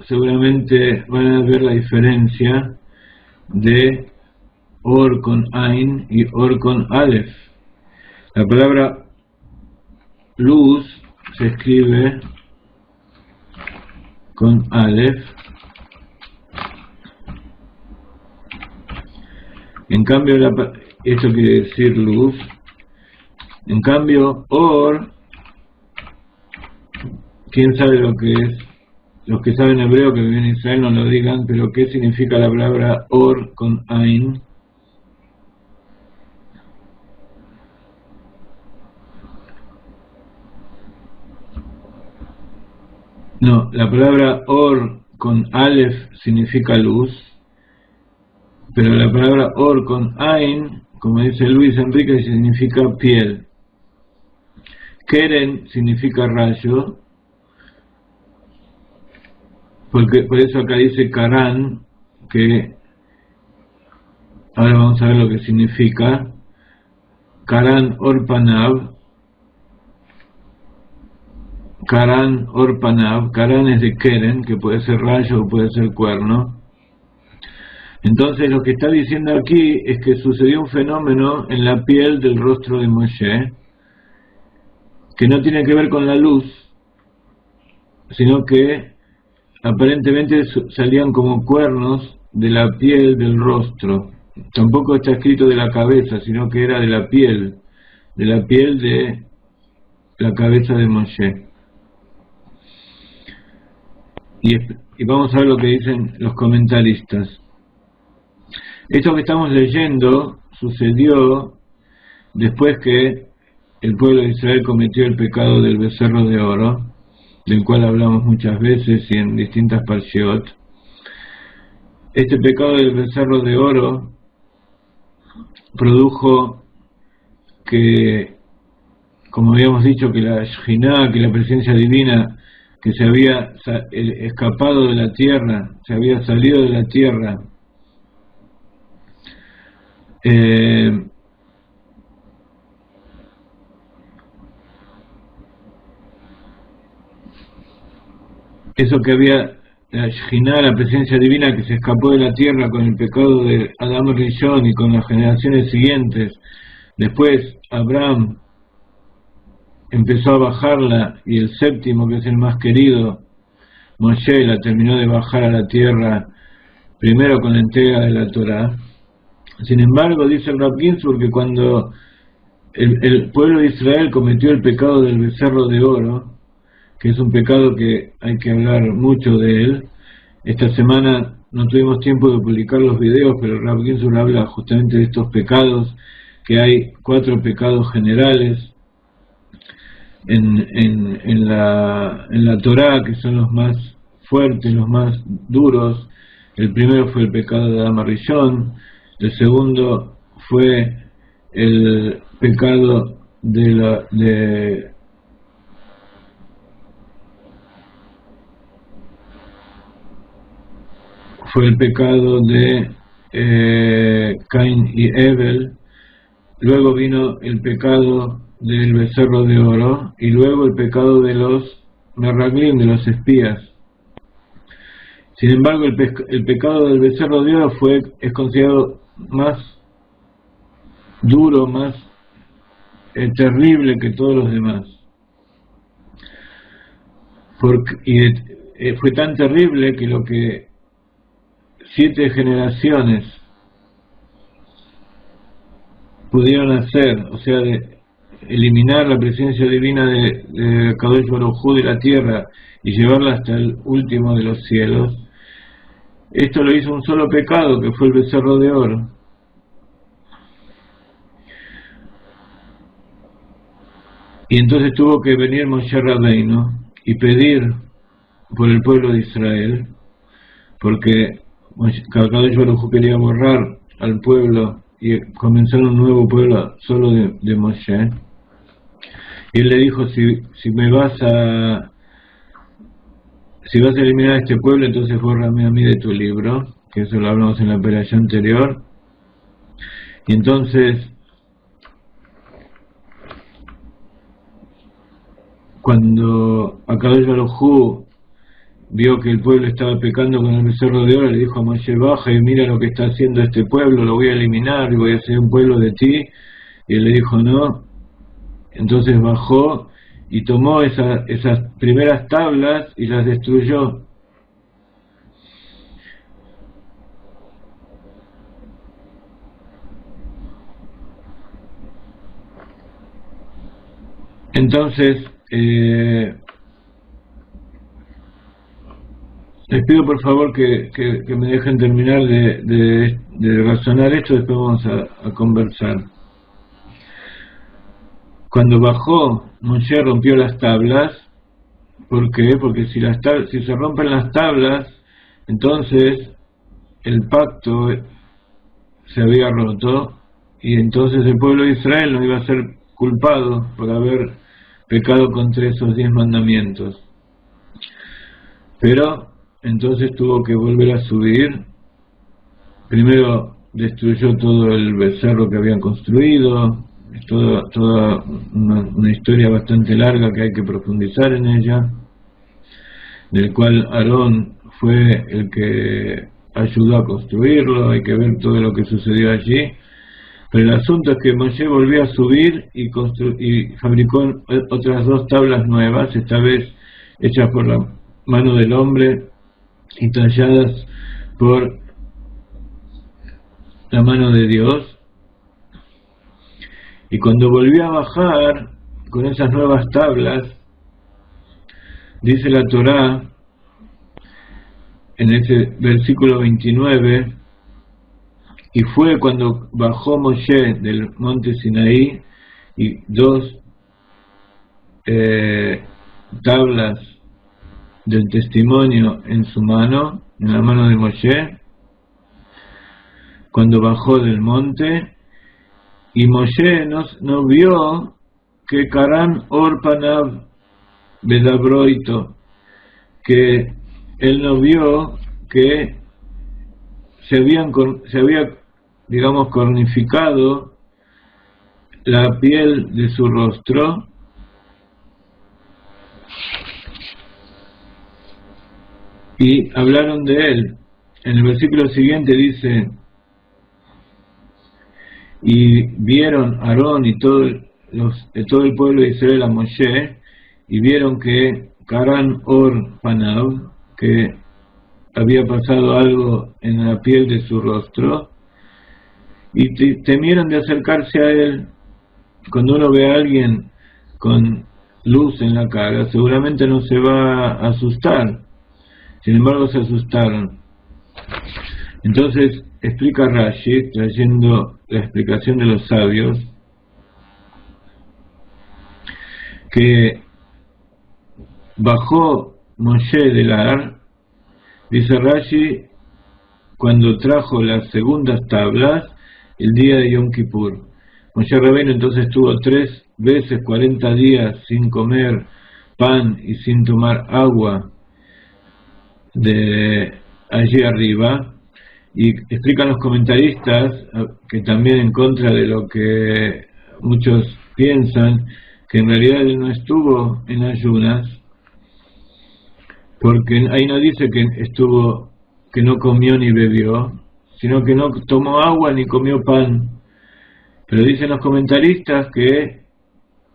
seguramente van a ver la diferencia de Or con Ain y Or con Aleph. La palabra luz se escribe con Aleph, en cambio esto quiere decir luz. En cambio Or, quién sabe lo que es. Los que saben hebreo que viven en Israel no lo digan, pero ¿qué significa la palabra Or con Ain? No, la palabra Or con Aleph significa luz, pero la palabra Or con Ain, como dice Luis Enrique, significa piel. Keren significa rayo, porque por eso acá dice Karan, que ahora vamos a ver lo que significa. Karan Or Panav, Karan Or Panav, Karan es de Keren, que puede ser rayo o puede ser cuerno. Entonces lo que está diciendo aquí es que sucedió un fenómeno en la piel del rostro de Moshe, que no tiene que ver con la luz, sino que aparentemente salían como cuernos de la piel del rostro. Tampoco está escrito de la cabeza, sino que era de la piel de la cabeza de Moshe. Y vamos a ver lo que dicen los comentaristas. Esto que estamos leyendo sucedió después que el pueblo de Israel cometió el pecado del becerro de oro, del cual hablamos muchas veces y en distintas parshiot. Este pecado del becerro de oro produjo que, como habíamos dicho, que la Shejinah, que la presencia divina que se había escapado de la tierra, se había salido de la tierra, eso que había la Shejina, la presencia divina que se escapó de la tierra con el pecado de Adam Rishon y con las generaciones siguientes. Después Abraham empezó a bajarla y el séptimo, que es el más querido, Moshe, la terminó de bajar a la tierra primero con la entrega de la Torá. Sin embargo, dice el Rav Ginsburg que cuando el pueblo de Israel cometió el pecado del becerro de oro, que es un pecado que hay que hablar mucho de él. Esta semana no tuvimos tiempo de publicar los videos, pero Rav Ginsburg habla justamente de estos pecados, que hay 4 pecados generales en la Torá, que son los más fuertes, los más duros. El primero fue el pecado de Adam Rishon, el segundo fue el pecado fue el pecado de Caín y Abel. Luego vino el pecado del becerro de oro y luego el pecado de los merraglim, de los espías. Sin embargo, el pecado del becerro de oro es considerado más duro, más terrible que todos los demás. Fue tan terrible que lo que 7 generaciones pudieron hacer, o sea, de eliminar la presencia divina de Kadosh Baruj Hu de la tierra y llevarla hasta el último de los cielos, esto lo hizo un solo pecado, que fue el becerro de oro. Y entonces tuvo que venir Moshe Rabbeinu y pedir por el pueblo de Israel, porque Kadosh Baruj Hu quería borrar al pueblo y comenzar un nuevo pueblo solo de Moshe. Y él le dijo, si vas a eliminar a este pueblo, entonces bórrame a mí de tu libro, que eso lo hablamos en la pelea anterior. Y entonces, cuando Kadosh Baruj Hu vio que el pueblo estaba pecando con el becerro de oro, le dijo a Moshe, baja y mira lo que está haciendo este pueblo, lo voy a eliminar y voy a hacer un pueblo de ti. Y él le dijo, no. Entonces bajó y tomó esas primeras tablas y las destruyó. Entonces, les pido por favor que me dejen terminar de razonar esto, después vamos a conversar. Cuando bajó, Moshe rompió las tablas. ¿Por qué? Porque si se rompen las tablas, entonces el pacto se había roto y entonces el pueblo de Israel no iba a ser culpado por haber pecado contra esos 10 mandamientos. Pero entonces tuvo que volver a subir. Primero destruyó todo el becerro que habían construido. Es toda una historia bastante larga que hay que profundizar en ella, del cual Aarón fue el que ayudó a construirlo. Hay que ver todo lo que sucedió allí. Pero el asunto es que Moshe volvió a subir y fabricó otras 2 tablas nuevas, esta vez hechas por la mano del hombre y talladas por la mano de Dios. Y cuando volvió a bajar con esas nuevas tablas, dice la Torá en ese versículo 29, y fue cuando bajó Moshe del monte Sinaí y 2 tablas del testimonio en su mano, en la mano de Moshe, cuando bajó del monte. Y Moshe no vio que Karan Or Panav Bedabroito, que él no vio que se había, digamos, cornificado la piel de su rostro, y hablaron de él. En el versículo siguiente dice: y vieron Aarón y todo el pueblo de Israel a Moshe, y vieron que Karan Or Panav, que había pasado algo en la piel de su rostro, y temieron de acercarse a él. Cuando uno ve a alguien con luz en la cara, seguramente no se va a asustar. Sin embargo, se asustaron. Entonces explica Rashi, trayendo la explicación de los sabios, que bajó Moshe del Ar, dice Rashi, cuando trajo las segundas tablas el día de Yom Kippur. Moshe Rabbeinu entonces estuvo 3 veces 40 días sin comer pan y sin tomar agua de allí arriba. Y explican los comentaristas, que también en contra de lo que muchos piensan, que en realidad él no estuvo en ayunas, porque ahí no dice que no comió ni bebió, sino que no tomó agua ni comió pan. Pero dicen los comentaristas que,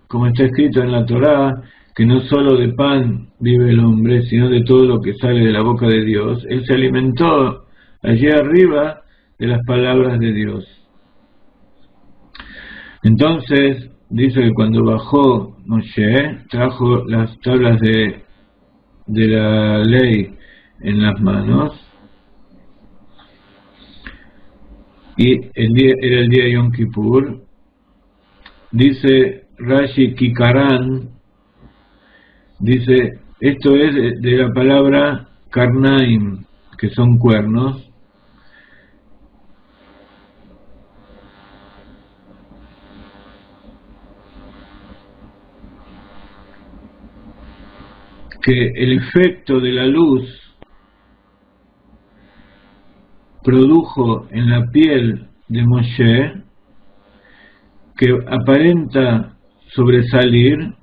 como está escrito en la Torá, que no solo de pan vive el hombre, sino de todo lo que sale de la boca de Dios. Él se alimentó allí arriba de las palabras de Dios. Entonces dice que cuando bajó Moshe, trajo las tablas de la ley en las manos, y era el día de Yom Kippur. Dice Rashi Kikaran, dice, esto es de la palabra Karnaim, que son cuernos, que el efecto de la luz produjo en la piel de Moshe, que aparenta sobresalir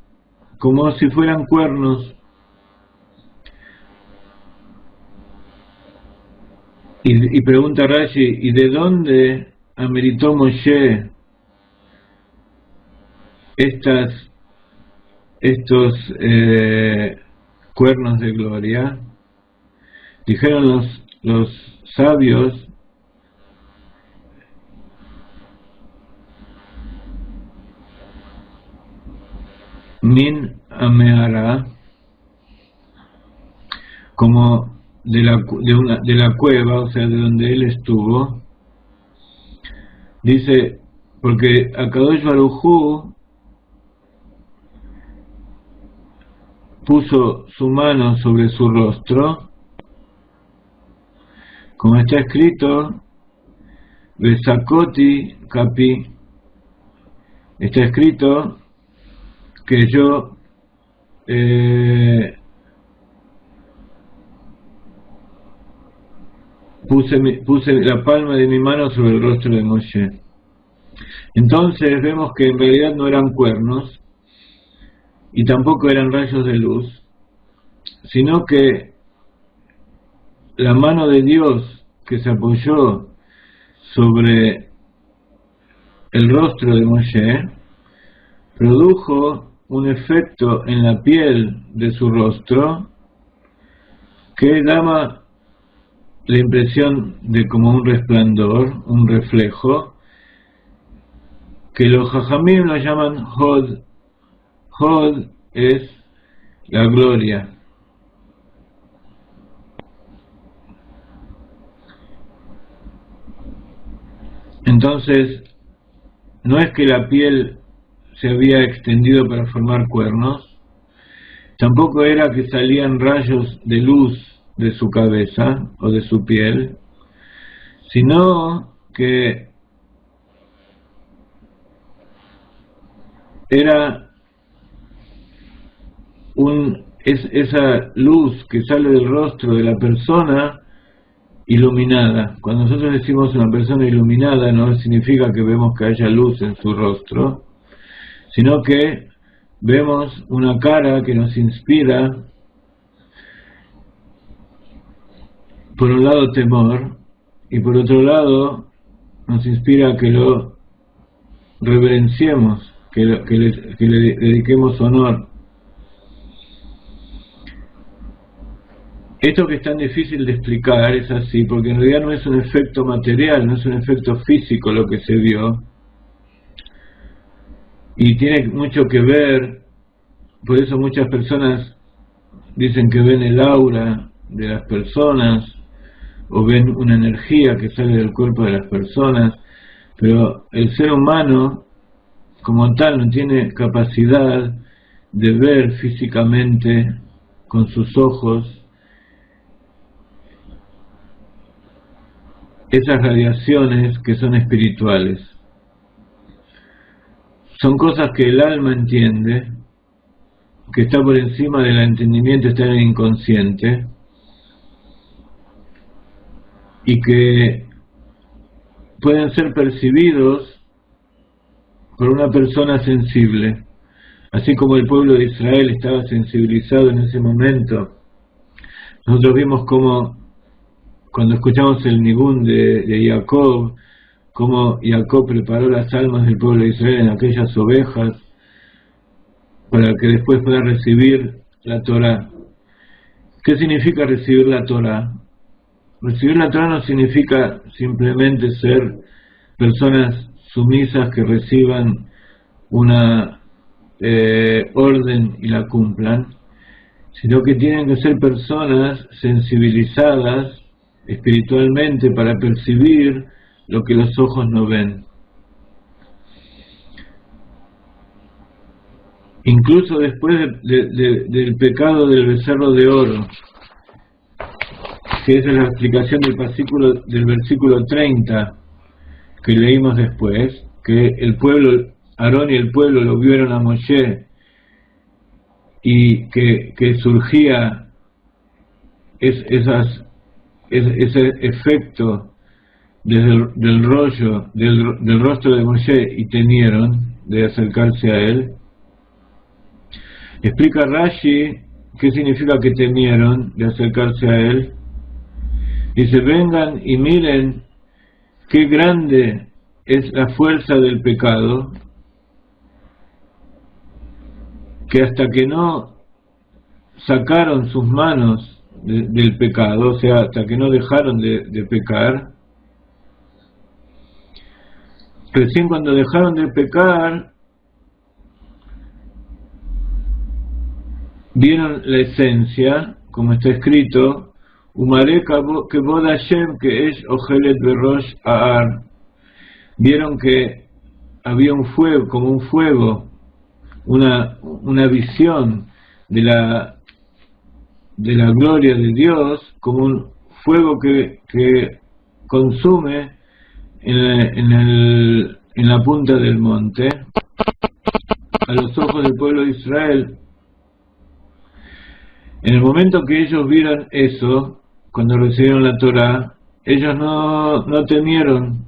como si fueran cuernos. Y pregunta Rashi, ¿y de dónde ameritó Moshe estos cuernos de gloria? Dijeron los sabios, Min Ameara, como de la cueva, o sea, de donde él estuvo. Dice, porque Akadosh Baruj Hu puso su mano sobre su rostro, como está escrito, Besakoti Kapi, está escrito que yo puse la palma de mi mano sobre el rostro de Moshe. Entonces vemos que en realidad no eran cuernos y tampoco eran rayos de luz, sino que la mano de Dios que se apoyó sobre el rostro de Moshe produjo un efecto en la piel de su rostro que daba la impresión de como un resplandor, un reflejo, que los Jajamim lo llaman Hod. Hod es la gloria. Entonces, no es que la piel se había extendido para formar cuernos, tampoco era que salían rayos de luz de su cabeza o de su piel, sino que era un es esa luz que sale del rostro de la persona iluminada. Cuando nosotros decimos una persona iluminada, no significa que vemos que haya luz en su rostro, sino que vemos una cara que nos inspira, por un lado, temor, y por otro lado, nos inspira que lo reverenciemos, que le dediquemos honor. Esto que es tan difícil de explicar es así, porque en realidad no es un efecto material, no es un efecto físico lo que se vio, y tiene mucho que ver, por eso muchas personas dicen que ven el aura de las personas, o ven una energía que sale del cuerpo de las personas, pero el ser humano como tal no tiene capacidad de ver físicamente con sus ojos esas radiaciones que son espirituales. Son cosas que el alma entiende, que está por encima del entendimiento, está en el inconsciente, y que pueden ser percibidos por una persona sensible. Así como el pueblo de Israel estaba sensibilizado en ese momento, nosotros vimos cómo, cuando escuchamos el Nigún de Jacob, cómo Jacob preparó las almas del pueblo de Israel en aquellas ovejas para que después pueda recibir la Torá. ¿Qué significa recibir la Torá? Recibir la Torá no significa simplemente ser personas sumisas que reciban una orden y la cumplan, sino que tienen que ser personas sensibilizadas espiritualmente para percibir lo que los ojos no ven. Incluso después del pecado del becerro de oro, que esa es la explicación del versículo 30 que leímos después, que el pueblo, Aarón y el pueblo lo vieron a Moshe, y que surgía ese efecto desde del rollo, del rostro de Moshe, y temieron de acercarse a él. Explica Rashi qué significa que temieron de acercarse a él. Dice: vengan y miren qué grande es la fuerza del pecado, que hasta que no sacaron sus manos del pecado, o sea, hasta que no dejaron de pecar, recién cuando dejaron de pecar, vieron la esencia, como está escrito: Umare kevod Hashem que es ojelet berosh aar. Vieron que había un fuego, como un fuego, una visión de la gloria de Dios, como un fuego que consume en la punta del monte, a los ojos del pueblo de Israel. En el momento que ellos vieron eso, cuando recibieron la Torá, ellos no temieron.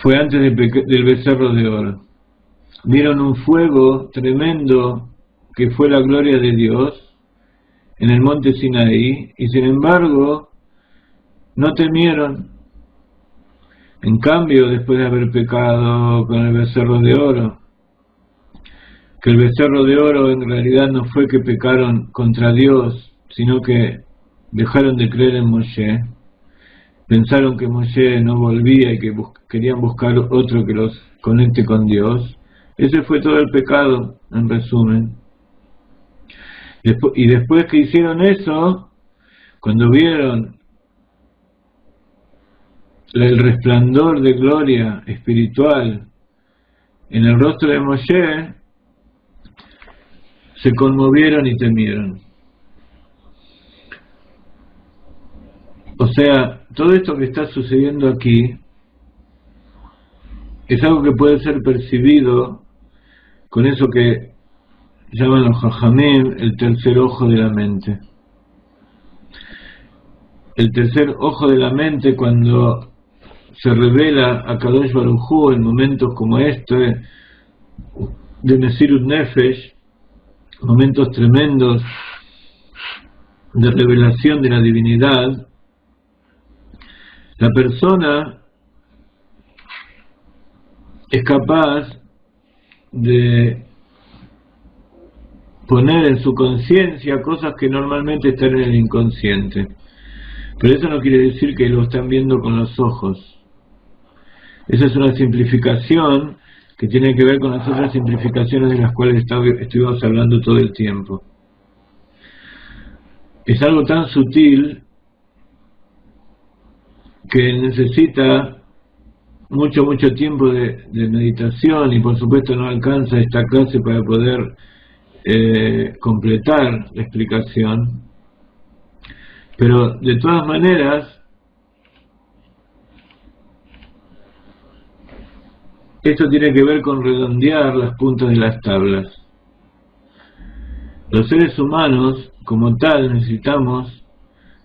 Fue antes del becerro de oro. Vieron un fuego tremendo que fue la gloria de Dios en el monte Sinaí, y sin embargo no temieron. En cambio, después de haber pecado con el becerro de oro, que el becerro de oro en realidad no fue que pecaron contra Dios, sino que dejaron de creer en Moshe, pensaron que Moshe no volvía y que querían buscar otro que los conecte con Dios. Ese fue todo el pecado, en resumen. Y después que hicieron eso, cuando vieron el resplandor de gloria espiritual en el rostro de Moshe, se conmovieron y temieron. O sea, todo esto que está sucediendo aquí es algo que puede ser percibido con eso que llaman los Jajamim el tercer ojo de la mente. El tercer ojo de la mente, cuando se revela a Kadosh Baruj Hu en momentos como este de Mesirut Nefesh, momentos tremendos de revelación de la divinidad, la persona es capaz de poner en su conciencia cosas que normalmente están en el inconsciente, pero eso no quiere decir que lo están viendo con los ojos. Esa es una simplificación que tiene que ver con las otras simplificaciones de las cuales estuvimos hablando todo el tiempo. Es algo tan sutil que necesita mucho tiempo de meditación, y por supuesto no alcanza esta clase para poder completar la explicación, pero de todas maneras esto tiene que ver con redondear las puntas de las tablas. Los seres humanos como tal necesitamos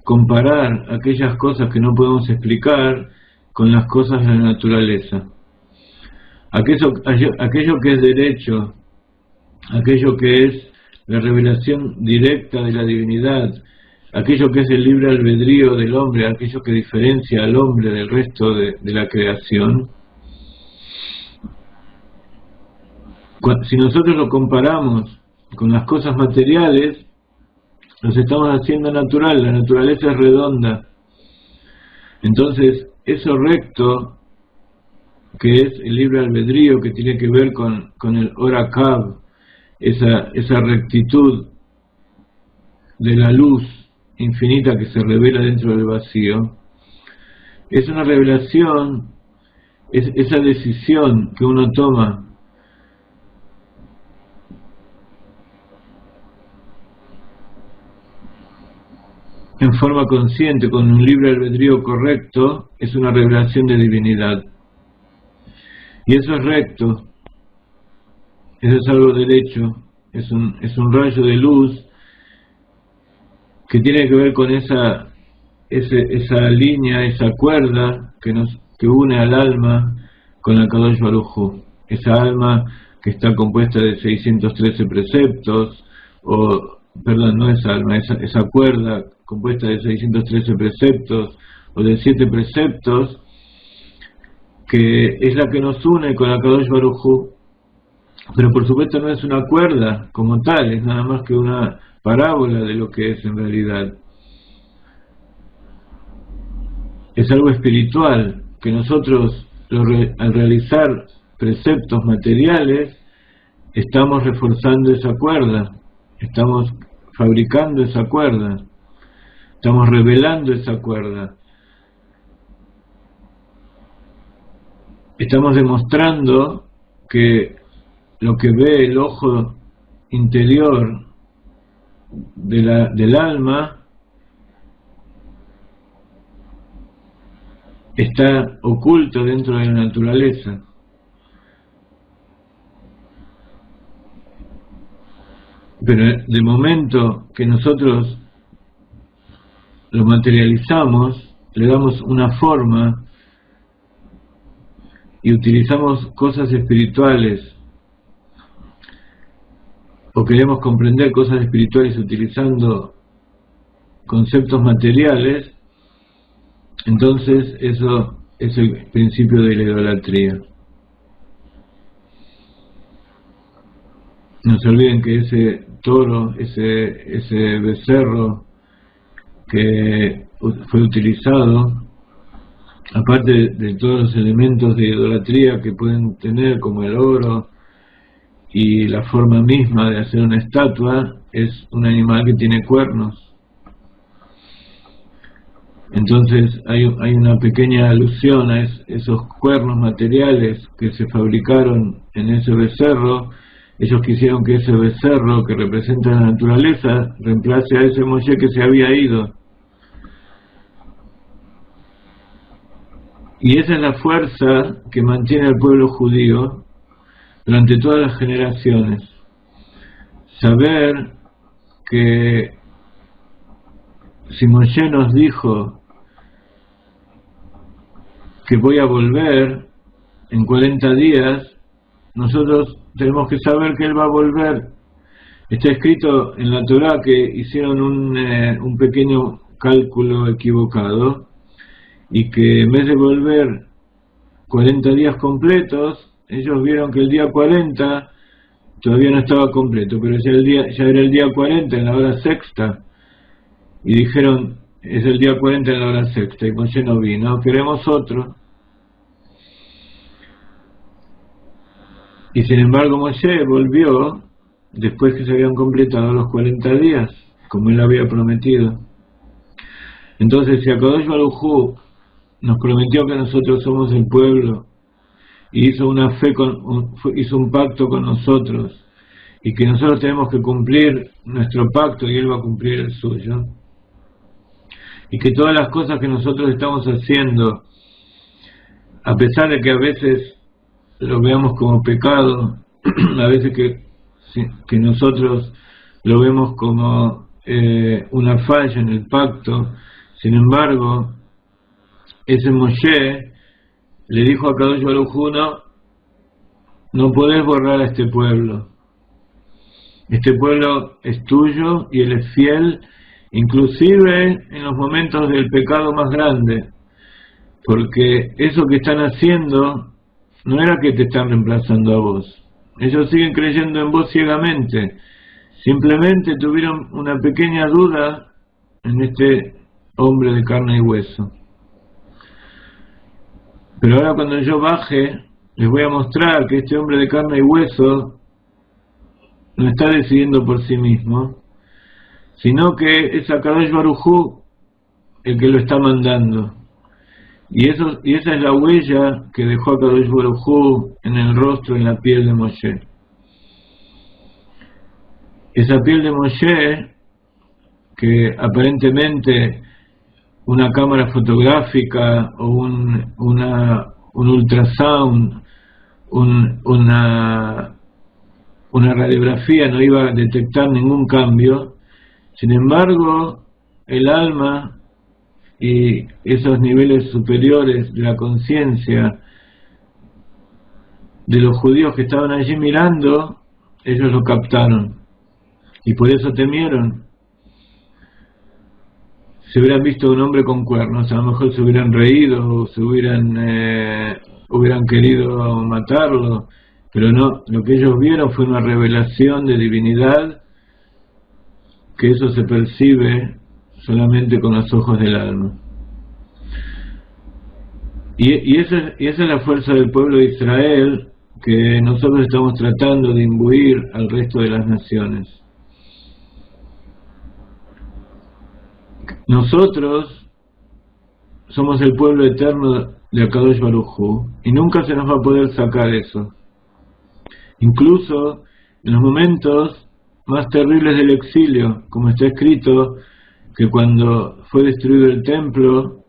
comparar aquellas cosas que no podemos explicar con las cosas de la naturaleza. Aquello que es derecho, aquello que es la revelación directa de la divinidad, aquello que es el libre albedrío del hombre, aquello que diferencia al hombre del resto de la creación. Si nosotros lo comparamos con las cosas materiales, los estamos haciendo natural. La naturaleza es redonda. Entonces, eso recto, que es el libre albedrío, que tiene que ver con el Orakav, esa rectitud de la luz infinita que se revela dentro del vacío, es una revelación, es esa decisión que uno toma en forma consciente, con un libre albedrío correcto, es una revelación de divinidad. Y eso es recto, eso es algo derecho, es un rayo de luz que tiene que ver con esa línea, esa cuerda que une al alma con el Kadosh Baruj Hu. Esa alma que está compuesta de 613 preceptos, esa cuerda compuesta de 613 preceptos o de 7 preceptos, que es la que nos une con el Kadosh Baruj Hu, pero por supuesto no es una cuerda como tal, es nada más que una parábola de lo que es en realidad. Es algo espiritual, que nosotros al realizar preceptos materiales estamos reforzando esa cuerda, estamos fabricando esa cuerda, estamos revelando esa cuerda, estamos demostrando que lo que ve el ojo interior del alma está oculto dentro de la naturaleza. Pero de momento que nosotros lo materializamos, le damos una forma y utilizamos cosas espirituales, o queremos comprender cosas espirituales utilizando conceptos materiales, entonces eso es el principio de la idolatría. No se olviden que ese toro, ese becerro que fue utilizado, aparte de todos los elementos de idolatría que pueden tener, como el oro y la forma misma de hacer una estatua, es un animal que tiene cuernos. Entonces hay una pequeña alusión a esos cuernos materiales que se fabricaron en ese becerro. Ellos quisieron que ese becerro que representa la naturaleza reemplace a ese Moshe que se había ido. Y esa es la fuerza que mantiene al pueblo judío durante todas las generaciones. Saber que si Moshe nos dijo que voy a volver en 40 días, nosotros tenemos que saber que Él va a volver. Está escrito en la Torá que hicieron un pequeño cálculo equivocado y que en vez de volver 40 días completos, ellos vieron que el día 40 todavía no estaba completo, pero ya era el día 40 en la hora sexta, y dijeron, es el día 40 en la hora sexta, y Moshe no vino, queremos otro. Y sin embargo Moshe volvió después que se habían completado los 40 días, como él había prometido. Entonces, si Akadosh Baruj Hu nos prometió que nosotros somos el pueblo, y hizo un pacto con nosotros, y que nosotros tenemos que cumplir nuestro pacto y Él va a cumplir el suyo, y que todas las cosas que nosotros estamos haciendo, a pesar de que a veces lo veamos como pecado, a veces que nosotros lo vemos como una falla en el pacto, sin embargo, ese Moshe le dijo a Kadosh Baruj Hu, no podés borrar a este pueblo. Este pueblo es tuyo y Él es fiel, inclusive en los momentos del pecado más grande, porque eso que están haciendo no era que te están reemplazando a vos. Ellos siguen creyendo en vos ciegamente. Simplemente tuvieron una pequeña duda en este hombre de carne y hueso. Pero ahora cuando yo baje, les voy a mostrar que este hombre de carne y hueso no está decidiendo por sí mismo, sino que es Akadosh Baruj Hu el que lo está mandando. Y esa es la huella que dejó Akadosh Baruj Hu en el rostro, en la piel de Moshe. Esa piel de Moshe, que aparentemente una cámara fotográfica o un ultrasound, una radiografía no iba a detectar ningún cambio. Sin embargo, el alma y esos niveles superiores de la conciencia de los judíos que estaban allí mirando, ellos lo captaron y por eso temieron. Si hubieran visto a un hombre con cuernos, a lo mejor se hubieran reído o se hubieran querido matarlo, pero no, lo que ellos vieron fue una revelación de divinidad, que eso se percibe solamente con los ojos del alma. Y esa es la fuerza del pueblo de Israel que nosotros estamos tratando de imbuir al resto de las naciones. Nosotros somos el pueblo eterno de Akadosh Baruj Hu y nunca se nos va a poder sacar eso. Incluso en los momentos más terribles del exilio, como está escrito que cuando fue destruido el templo,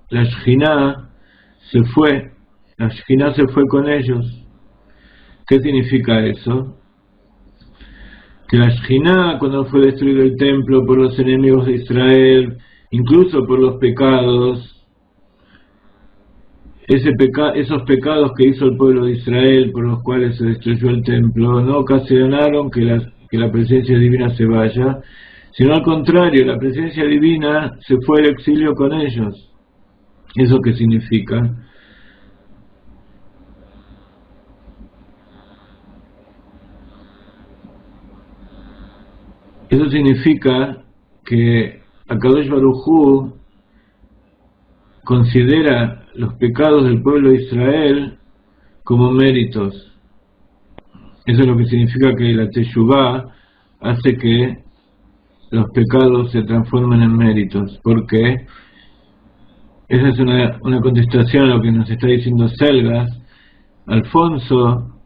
la Shejinah se fue con ellos. ¿Qué significa eso? Que la Shejinah, cuando fue destruido el templo por los enemigos de Israel, incluso por los pecados, esos pecados que hizo el pueblo de Israel, por los cuales se destruyó el templo, no ocasionaron que la presencia divina se vaya, sino al contrario, la presencia divina se fue al exilio con ellos. ¿Eso qué significa? Eso significa que Akadosh Baruj Hu considera los pecados del pueblo de Israel como méritos. Eso es lo que significa que la Teshuvah hace que los pecados se transformen en méritos. ¿Por qué? Esa es una contestación a lo que nos está diciendo Selgas. Alfonso,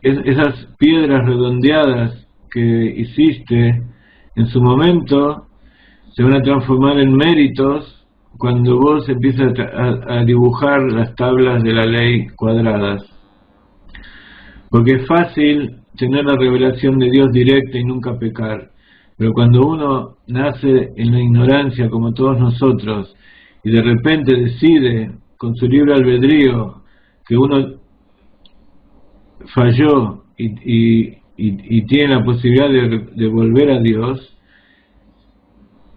esas piedras redondeadas que hiciste en su momento se van a transformar en méritos cuando vos empiezas a dibujar las tablas de la ley cuadradas. Porque es fácil tener la revelación de Dios directa y nunca pecar. Pero cuando uno nace en la ignorancia, como todos nosotros, y de repente decide, con su libre albedrío, que uno falló y tiene la posibilidad de volver a Dios,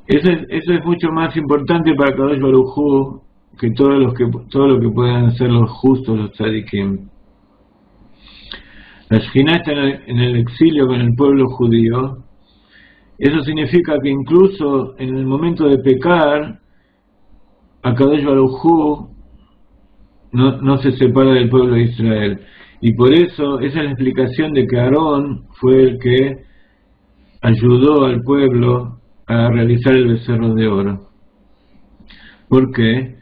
eso es mucho más importante para Kadosh Baruj Hu que todo lo que puedan hacer los justos, los tzadikim. La Shejina está en el exilio con el pueblo judío. Eso significa que incluso en el momento de pecar, Kadosh Baruj Hu no se separa del pueblo de Israel. Y por eso, esa es la explicación de que Aarón fue el que ayudó al pueblo a realizar el becerro de oro. ¿Por qué?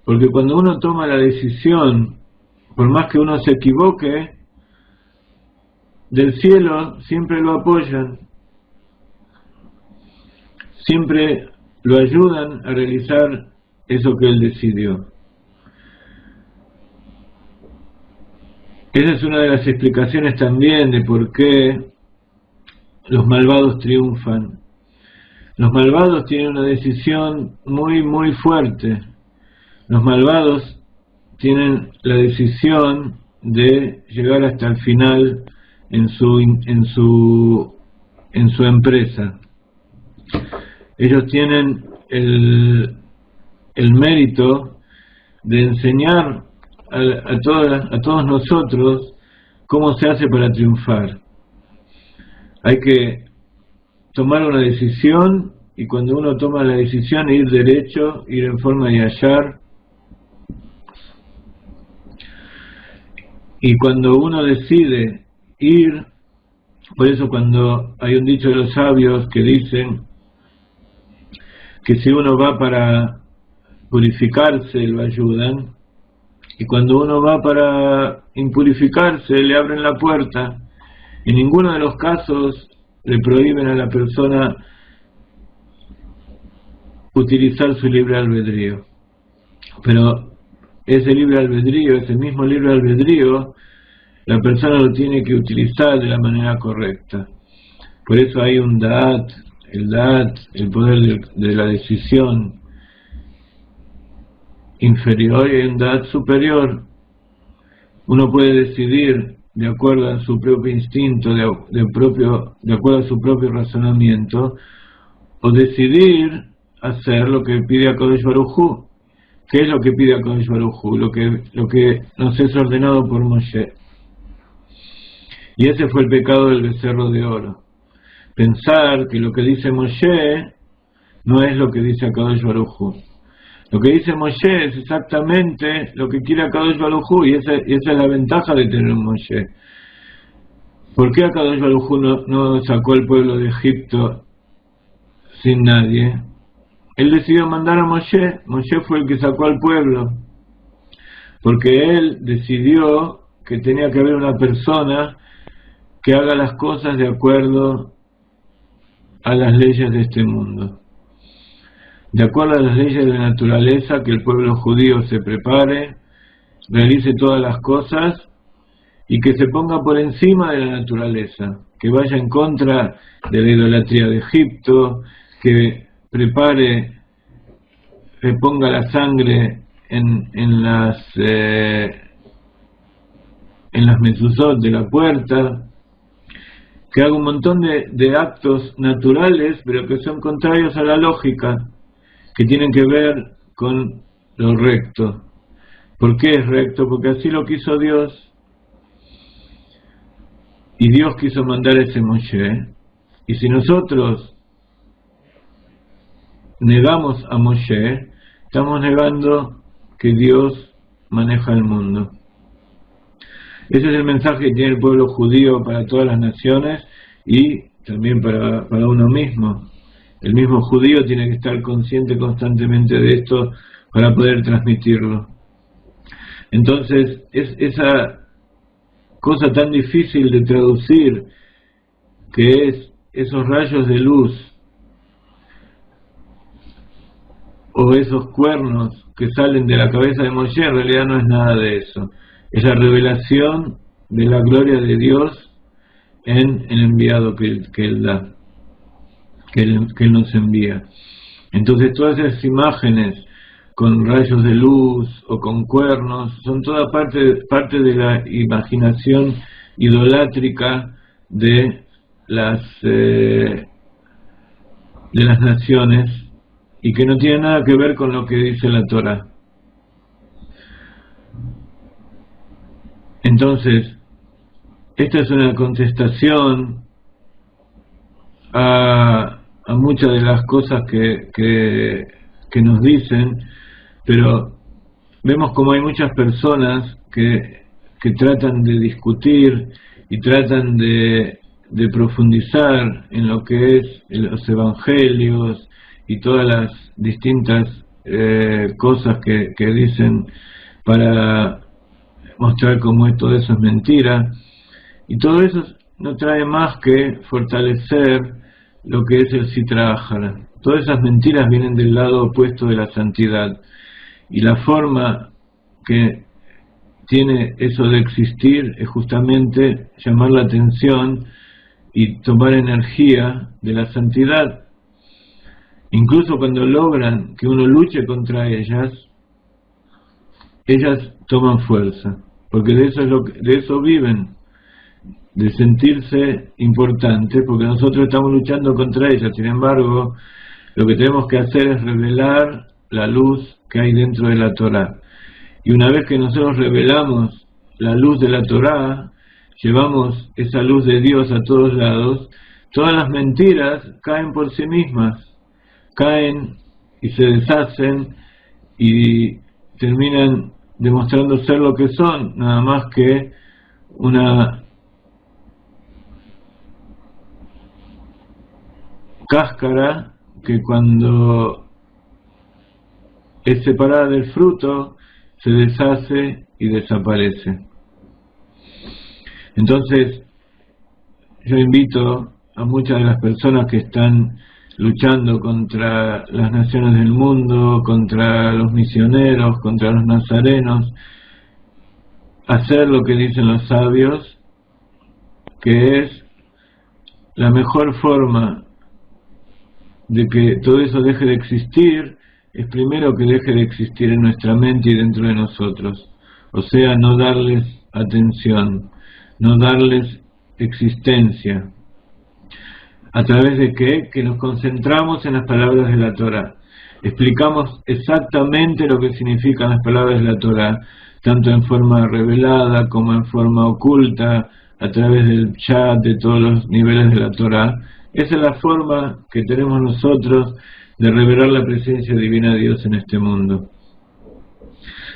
Porque cuando uno toma la decisión, por más que uno se equivoque, del cielo siempre lo apoyan, siempre lo ayudan a realizar eso que él decidió. Esa es una de las explicaciones también de por qué los malvados triunfan. Los malvados tienen una decisión muy, muy fuerte. Los malvados tienen la decisión de llegar hasta el final en su empresa. Ellos tienen el mérito de enseñar a todos nosotros cómo se hace para triunfar. Hay que tomar una decisión, y cuando uno toma la decisión, ir derecho, ir en forma de yashar. Y cuando uno decide ir, por eso cuando hay un dicho de los sabios que dicen que si uno va para purificarse, lo ayudan, y cuando uno va para impurificarse, le abren la puerta. En ninguno de los casos le prohíben a la persona utilizar su libre albedrío. Pero ese libre albedrío, ese mismo libre albedrío, la persona lo tiene que utilizar de la manera correcta. Por eso hay un da'at, el poder de la decisión inferior, y hay un da'at superior. Uno puede decidir de acuerdo a su propio instinto, de acuerdo a su propio razonamiento, o decidir hacer lo que pide Kadosh Baruj Hu. ¿Qué es lo que pide Kadosh Baruj Hu? Lo que nos es ordenado por Moshe. Y ese fue el pecado del becerro de oro. Pensar que lo que dice Moshe no es lo que dice Kadosh Baruj Hu. Lo que dice Moshe es exactamente lo que quiere Kadosh Baruj Hu, y esa es la ventaja de tener un Moshe. ¿Por qué Kadosh Baruj Hu no sacó al pueblo de Egipto sin nadie? Él decidió mandar a Moshe. Moshe fue el que sacó al pueblo, porque él decidió que tenía que haber una persona que haga las cosas de acuerdo a las leyes de este mundo, de acuerdo a las leyes de la naturaleza, que el pueblo judío se prepare, realice todas las cosas y que se ponga por encima de la naturaleza, que vaya en contra de la idolatría de Egipto, que ponga la sangre en las mezuzot de la puerta, que haga un montón de actos naturales, pero que son contrarios a la lógica, que tienen que ver con lo recto. ¿Por qué es recto? Porque así lo quiso Dios. Y Dios quiso mandar ese Moshe. Y si nosotros negamos a Moshe, estamos negando que Dios maneja el mundo. Ese es el mensaje que tiene el pueblo judío para todas las naciones y también para uno mismo. El mismo judío tiene que estar consciente constantemente de esto para poder transmitirlo. Entonces, es esa cosa tan difícil de traducir, que es esos rayos de luz o esos cuernos que salen de la cabeza de Moshe, en realidad no es nada de eso. Es la revelación de la gloria de Dios en el enviado que Él da, que Él nos envía. Entonces todas esas imágenes con rayos de luz o con cuernos son toda parte de la imaginación idolátrica de las naciones, y que no tiene nada que ver con lo que dice la Torá. Entonces, esta es una contestación a muchas de las cosas que nos dicen, pero vemos como hay muchas personas que tratan de discutir y tratan de profundizar en lo que es los evangelios y todas las distintas cosas que dicen para mostrar cómo todo eso es mentira, y todo eso no trae más que fortalecer lo que es el Sitra Achra. Todas esas mentiras vienen del lado opuesto de la santidad, y la forma que tiene eso de existir es justamente llamar la atención y tomar energía de la santidad. Incluso cuando logran que uno luche contra ellas toman fuerza, porque de eso viven, de sentirse importantes, porque nosotros estamos luchando contra ellas. Sin embargo, lo que tenemos que hacer es revelar la luz que hay dentro de la Torá. Y una vez que nosotros revelamos la luz de la Torá, llevamos esa luz de Dios a todos lados, todas las mentiras caen por sí mismas, caen y se deshacen y terminan demostrando ser lo que son, nada más que una cáscara que cuando es separada del fruto se deshace y desaparece. Entonces yo invito a muchas de las personas que están luchando contra las naciones del mundo, contra los misioneros, contra los nazarenos, a hacer lo que dicen los sabios, que es la mejor forma de que todo eso deje de existir, es primero que deje de existir en nuestra mente y dentro de nosotros. O sea, no darles atención, no darles existencia. ¿A través de qué? Que nos concentramos en las palabras de la Torá. Explicamos exactamente lo que significan las palabras de la Torá, tanto en forma revelada como en forma oculta, a través del chat, de todos los niveles de la Torá. Esa es la forma que tenemos nosotros de revelar la presencia divina de Dios en este mundo.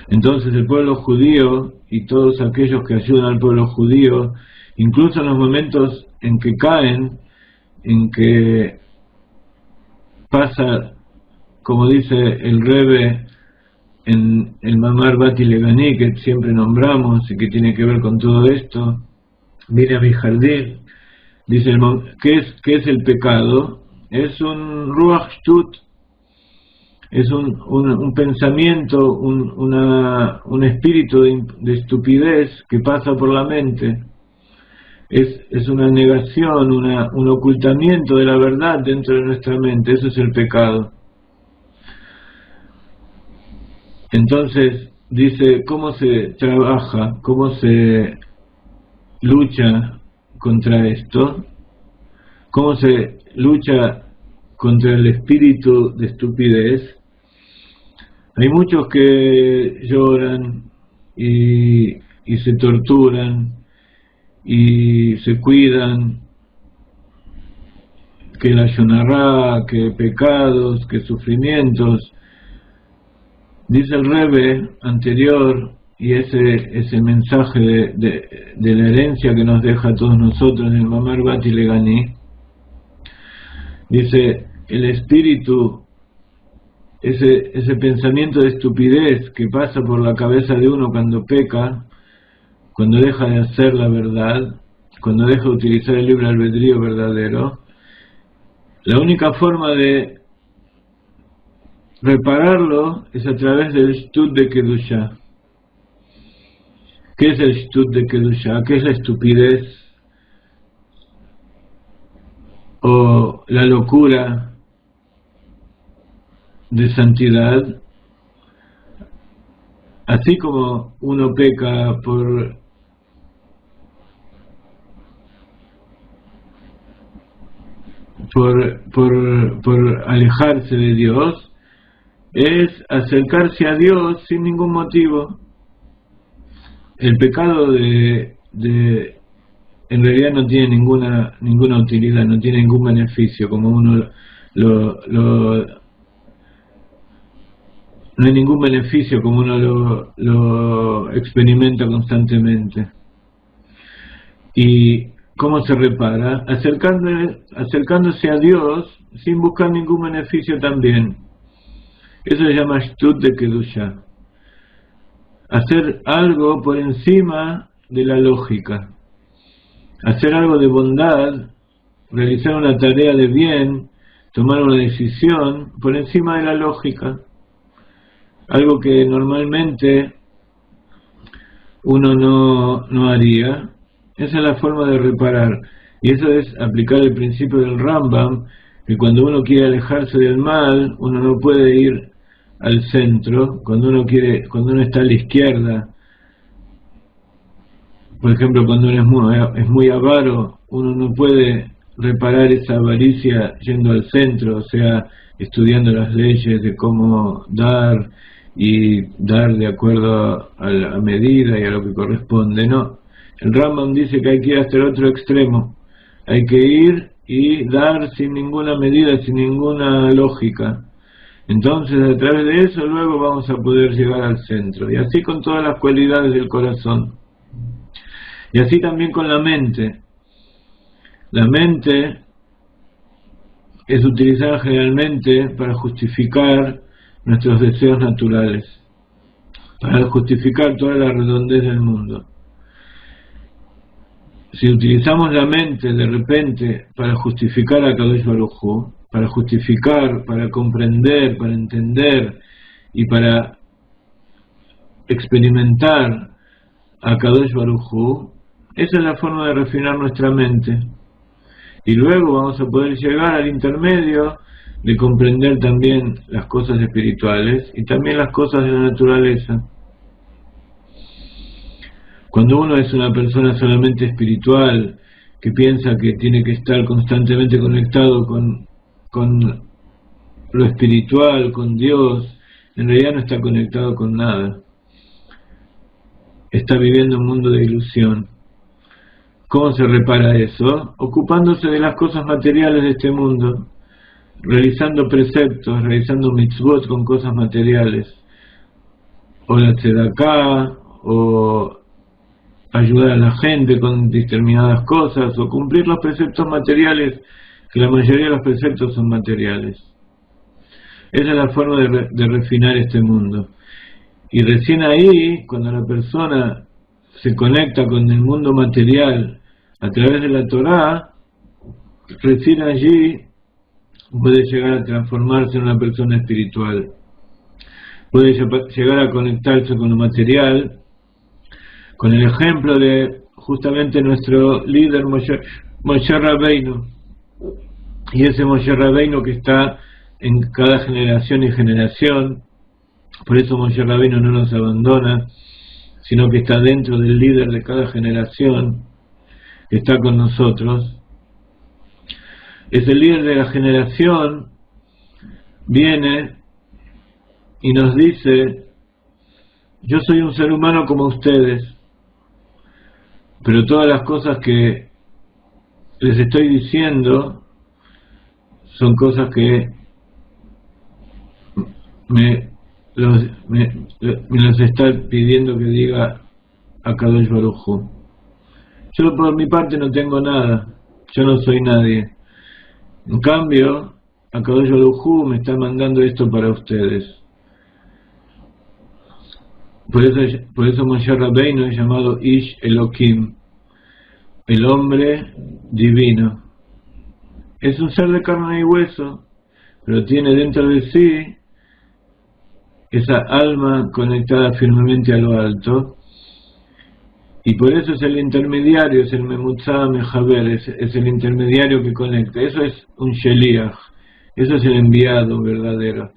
Entonces el pueblo judío y todos aquellos que ayudan al pueblo judío, incluso en los momentos en que caen, en que pasa, como dice el Rebbe en el Mamar Bati Legani, que siempre nombramos y que tiene que ver con todo esto, viene a mi jardín, dice, ¿qué es el pecado? Es un Ruach Shtut, es un pensamiento, un espíritu de estupidez que pasa por la mente. Es una negación, un ocultamiento de la verdad dentro de nuestra mente. Eso es el pecado. Entonces dice, ¿cómo se trabaja? ¿Cómo se lucha contra esto? ¿Cómo se lucha contra el espíritu de estupidez? Hay muchos que lloran y se torturan y se cuidan, que la yonará, que pecados, que sufrimientos. Dice el Rebbe anterior, y ese mensaje de la herencia que nos deja a todos nosotros en el Mamar Bati Legani, dice, el espíritu, ese pensamiento de estupidez que pasa por la cabeza de uno cuando peca, cuando deja de hacer la verdad, cuando deja de utilizar el libre albedrío verdadero, la única forma de repararlo es a través del Shtut de Kedusha. ¿Qué es el Shtut de Kedusha? ¿Qué es la estupidez o la locura de santidad? Así como uno peca por alejarse de Dios, es acercarse a Dios sin ningún motivo. El pecado en realidad no tiene ninguna utilidad, no tiene ningún beneficio, como uno no hay ningún beneficio como uno lo experimenta constantemente. ¿Y cómo se repara? Acercándose a Dios sin buscar ningún beneficio también. Eso se llama Shtut de Kedusha. Hacer algo por encima de la lógica. Hacer algo de bondad, realizar una tarea de bien, tomar una decisión por encima de la lógica. Algo que normalmente uno no haría. Esa es la forma de reparar. Y eso es aplicar el principio del Rambam, que cuando uno quiere alejarse del mal, uno no puede ir al centro. Cuando uno está a la izquierda, por ejemplo, cuando uno es muy avaro, uno no puede reparar esa avaricia yendo al centro, o sea, estudiando las leyes de cómo dar y dar de acuerdo a la medida y a lo que corresponde. No, el Rambam dice que hay que ir hasta el otro extremo, hay que ir y dar sin ninguna medida, sin ninguna lógica. Entonces, a través de eso luego vamos a poder llegar al centro, y así con todas las cualidades del corazón, y así también con la mente. La mente es utilizada generalmente para justificar nuestros deseos naturales, para justificar toda la redondez del mundo. Si utilizamos la mente de repente para justificar a Kadosh Baruj Hu, para justificar, para comprender, para entender y para experimentar a Kadosh Baruj Hu, esa es la forma de refinar nuestra mente. Y luego vamos a poder llegar al intermedio de comprender también las cosas espirituales y también las cosas de la naturaleza. Cuando uno es una persona solamente espiritual, que piensa que tiene que estar constantemente conectado con lo espiritual, con Dios, en realidad no está conectado con nada. Está viviendo un mundo de ilusión. ¿Cómo se repara eso? Ocupándose de las cosas materiales de este mundo, realizando preceptos, realizando mitzvot con cosas materiales, o la tzedaká, o ayudar a la gente con determinadas cosas, o cumplir los preceptos materiales, que la mayoría de los preceptos son materiales. Esa es la forma de refinar este mundo. Y recién ahí, cuando la persona se conecta con el mundo material a través de la Torá, recién allí puede llegar a transformarse en una persona espiritual. Puede llegar a conectarse con lo material, con el ejemplo de justamente nuestro líder Moshe Rabbeinu, y ese Moshe Rabbeinu que está en cada generación y generación. Por eso Moshe Rabbeinu no nos abandona, sino que está dentro del líder de cada generación, que está con nosotros. Ese líder de la generación viene y nos dice: yo soy un ser humano como ustedes, pero todas las cosas que les estoy diciendo son cosas que me los está pidiendo que diga a Kadosh Baruj Hu. Yo por mi parte no tengo nada, yo no soy nadie. En cambio, a Kadosh Baruj Hu me está mandando esto para ustedes. Por eso Moshe Rabbeinu es llamado Ish Elohim, el hombre divino. Es un ser de carne y hueso, pero tiene dentro de sí esa alma conectada firmemente a lo alto, y por eso es el intermediario, es el Memutzá Mejaber, es el intermediario que conecta. Eso es un Sheliach, eso es el enviado verdadero.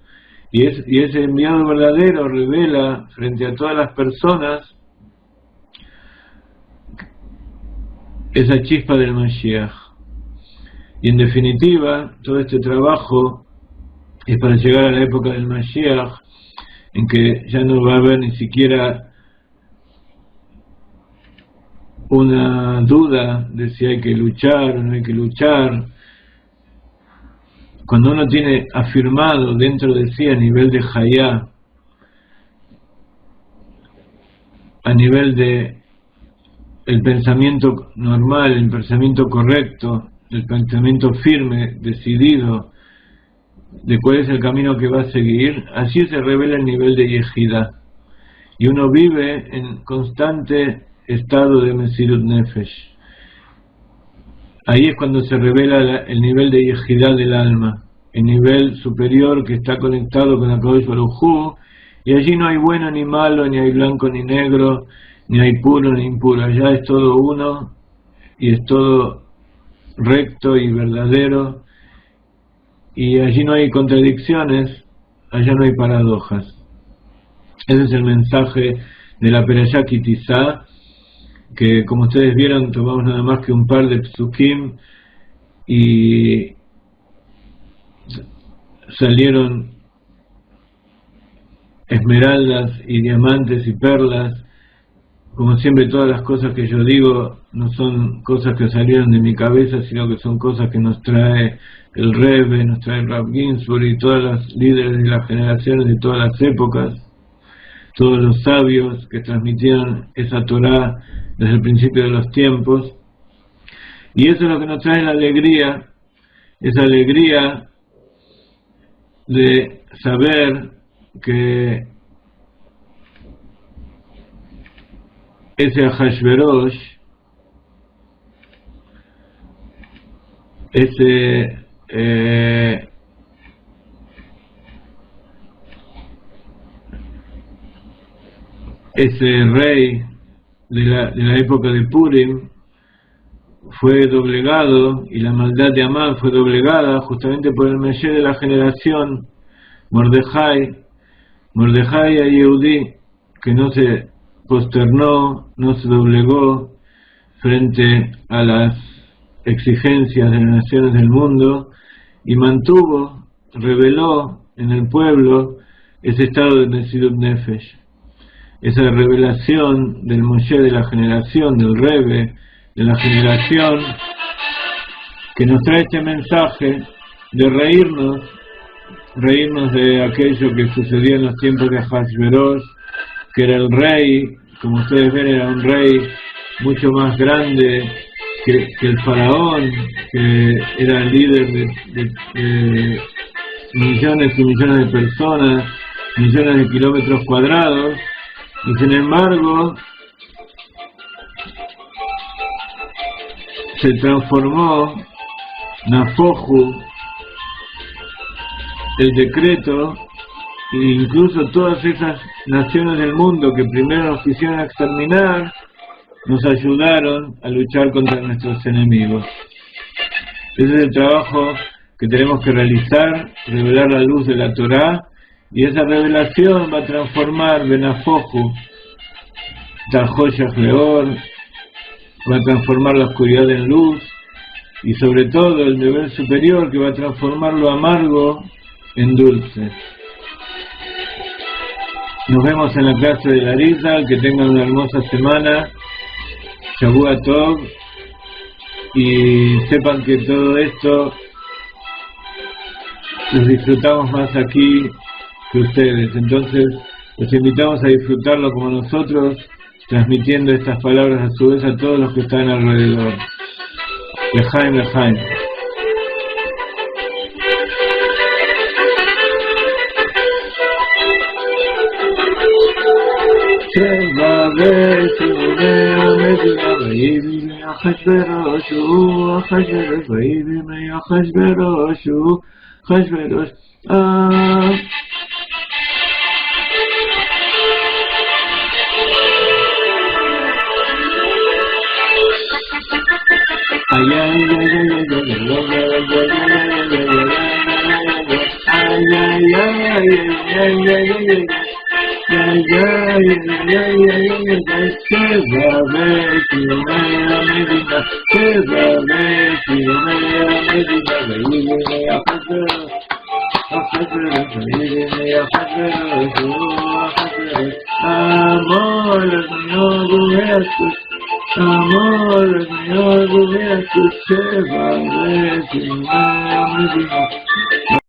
Y ese enviado verdadero revela frente a todas las personas esa chispa del Mashiach. Y en definitiva, todo este trabajo es para llegar a la época del Mashiach, en que ya no va a haber ni siquiera una duda de si hay que luchar o no hay que luchar. Cuando uno tiene afirmado dentro de sí a nivel de Hayá, a nivel de el pensamiento normal, el pensamiento correcto, el pensamiento firme, decidido, de cuál es el camino que va a seguir, así se revela el nivel de Yejidá. Y uno vive en constante estado de Mesirut Nefesh. Ahí es cuando se revela el nivel de Yejidá del alma, el nivel superior que está conectado con Akadosh Baruj Hu, y allí no hay bueno ni malo, ni hay blanco ni negro, ni hay puro ni impuro. Allá es todo uno, y es todo recto y verdadero, y allí no hay contradicciones, allá no hay paradojas. Ese es el mensaje de la Perashá Ki Tizá, que como ustedes vieron tomamos nada más que un par de psukim y salieron esmeraldas y diamantes y perlas. Como siempre, todas las cosas que yo digo no son cosas que salieron de mi cabeza, sino que son cosas que nos trae el Rebbe, nos trae el Rav Ginsburg y todos los líderes de las generaciones de todas las épocas, todos los sabios que transmitieron esa Torá desde el principio de los tiempos. Y eso es lo que nos trae la alegría, esa alegría de saber que ese Ahashverosh, ese rey de la época de Purim fue doblegado, y la maldad de Amán fue doblegada justamente por el Meshe de la generación, Mordejai a Yehudí, que no se posternó, no se doblegó frente a las exigencias de las naciones del mundo, y reveló en el pueblo ese estado de Mesirut Nefesh, esa revelación del Moshe de la generación, del Rebbe de la generación, que nos trae este mensaje de reírnos de aquello que sucedió en los tiempos de Ahashverosh, que era el rey, como ustedes ven, era un rey mucho más grande que el faraón, que era el líder de millones y millones de personas, millones de kilómetros cuadrados, y sin embargo se transformó Nafoju, el decreto, e incluso todas esas naciones del mundo que primero nos quisieron exterminar, nos ayudaron a luchar contra nuestros enemigos. Ese es el trabajo que tenemos que realizar, revelar la luz de la Torá, y esa revelación va a transformar Benafoju, Tajoyach Leor, va a transformar la oscuridad en luz, y sobre todo el nivel superior, que va a transformar lo amargo en dulce. Nos vemos en la clase de la Risa. Que tengan una hermosa semana, Shavua Tov, y sepan que todo esto los disfrutamos más aquí que ustedes. Entonces los invitamos a disfrutarlo como nosotros, transmitiendo estas palabras a su vez a todos los que están alrededor. Lejaim, lejaim. שבע וסימוני המדינה ויהי אחשוורוש הוא אחשוורוש ויהי בימי אחשוורוש הוא אחשוורוש ay, ay, ay, ay, amor mío, tu se va a ver,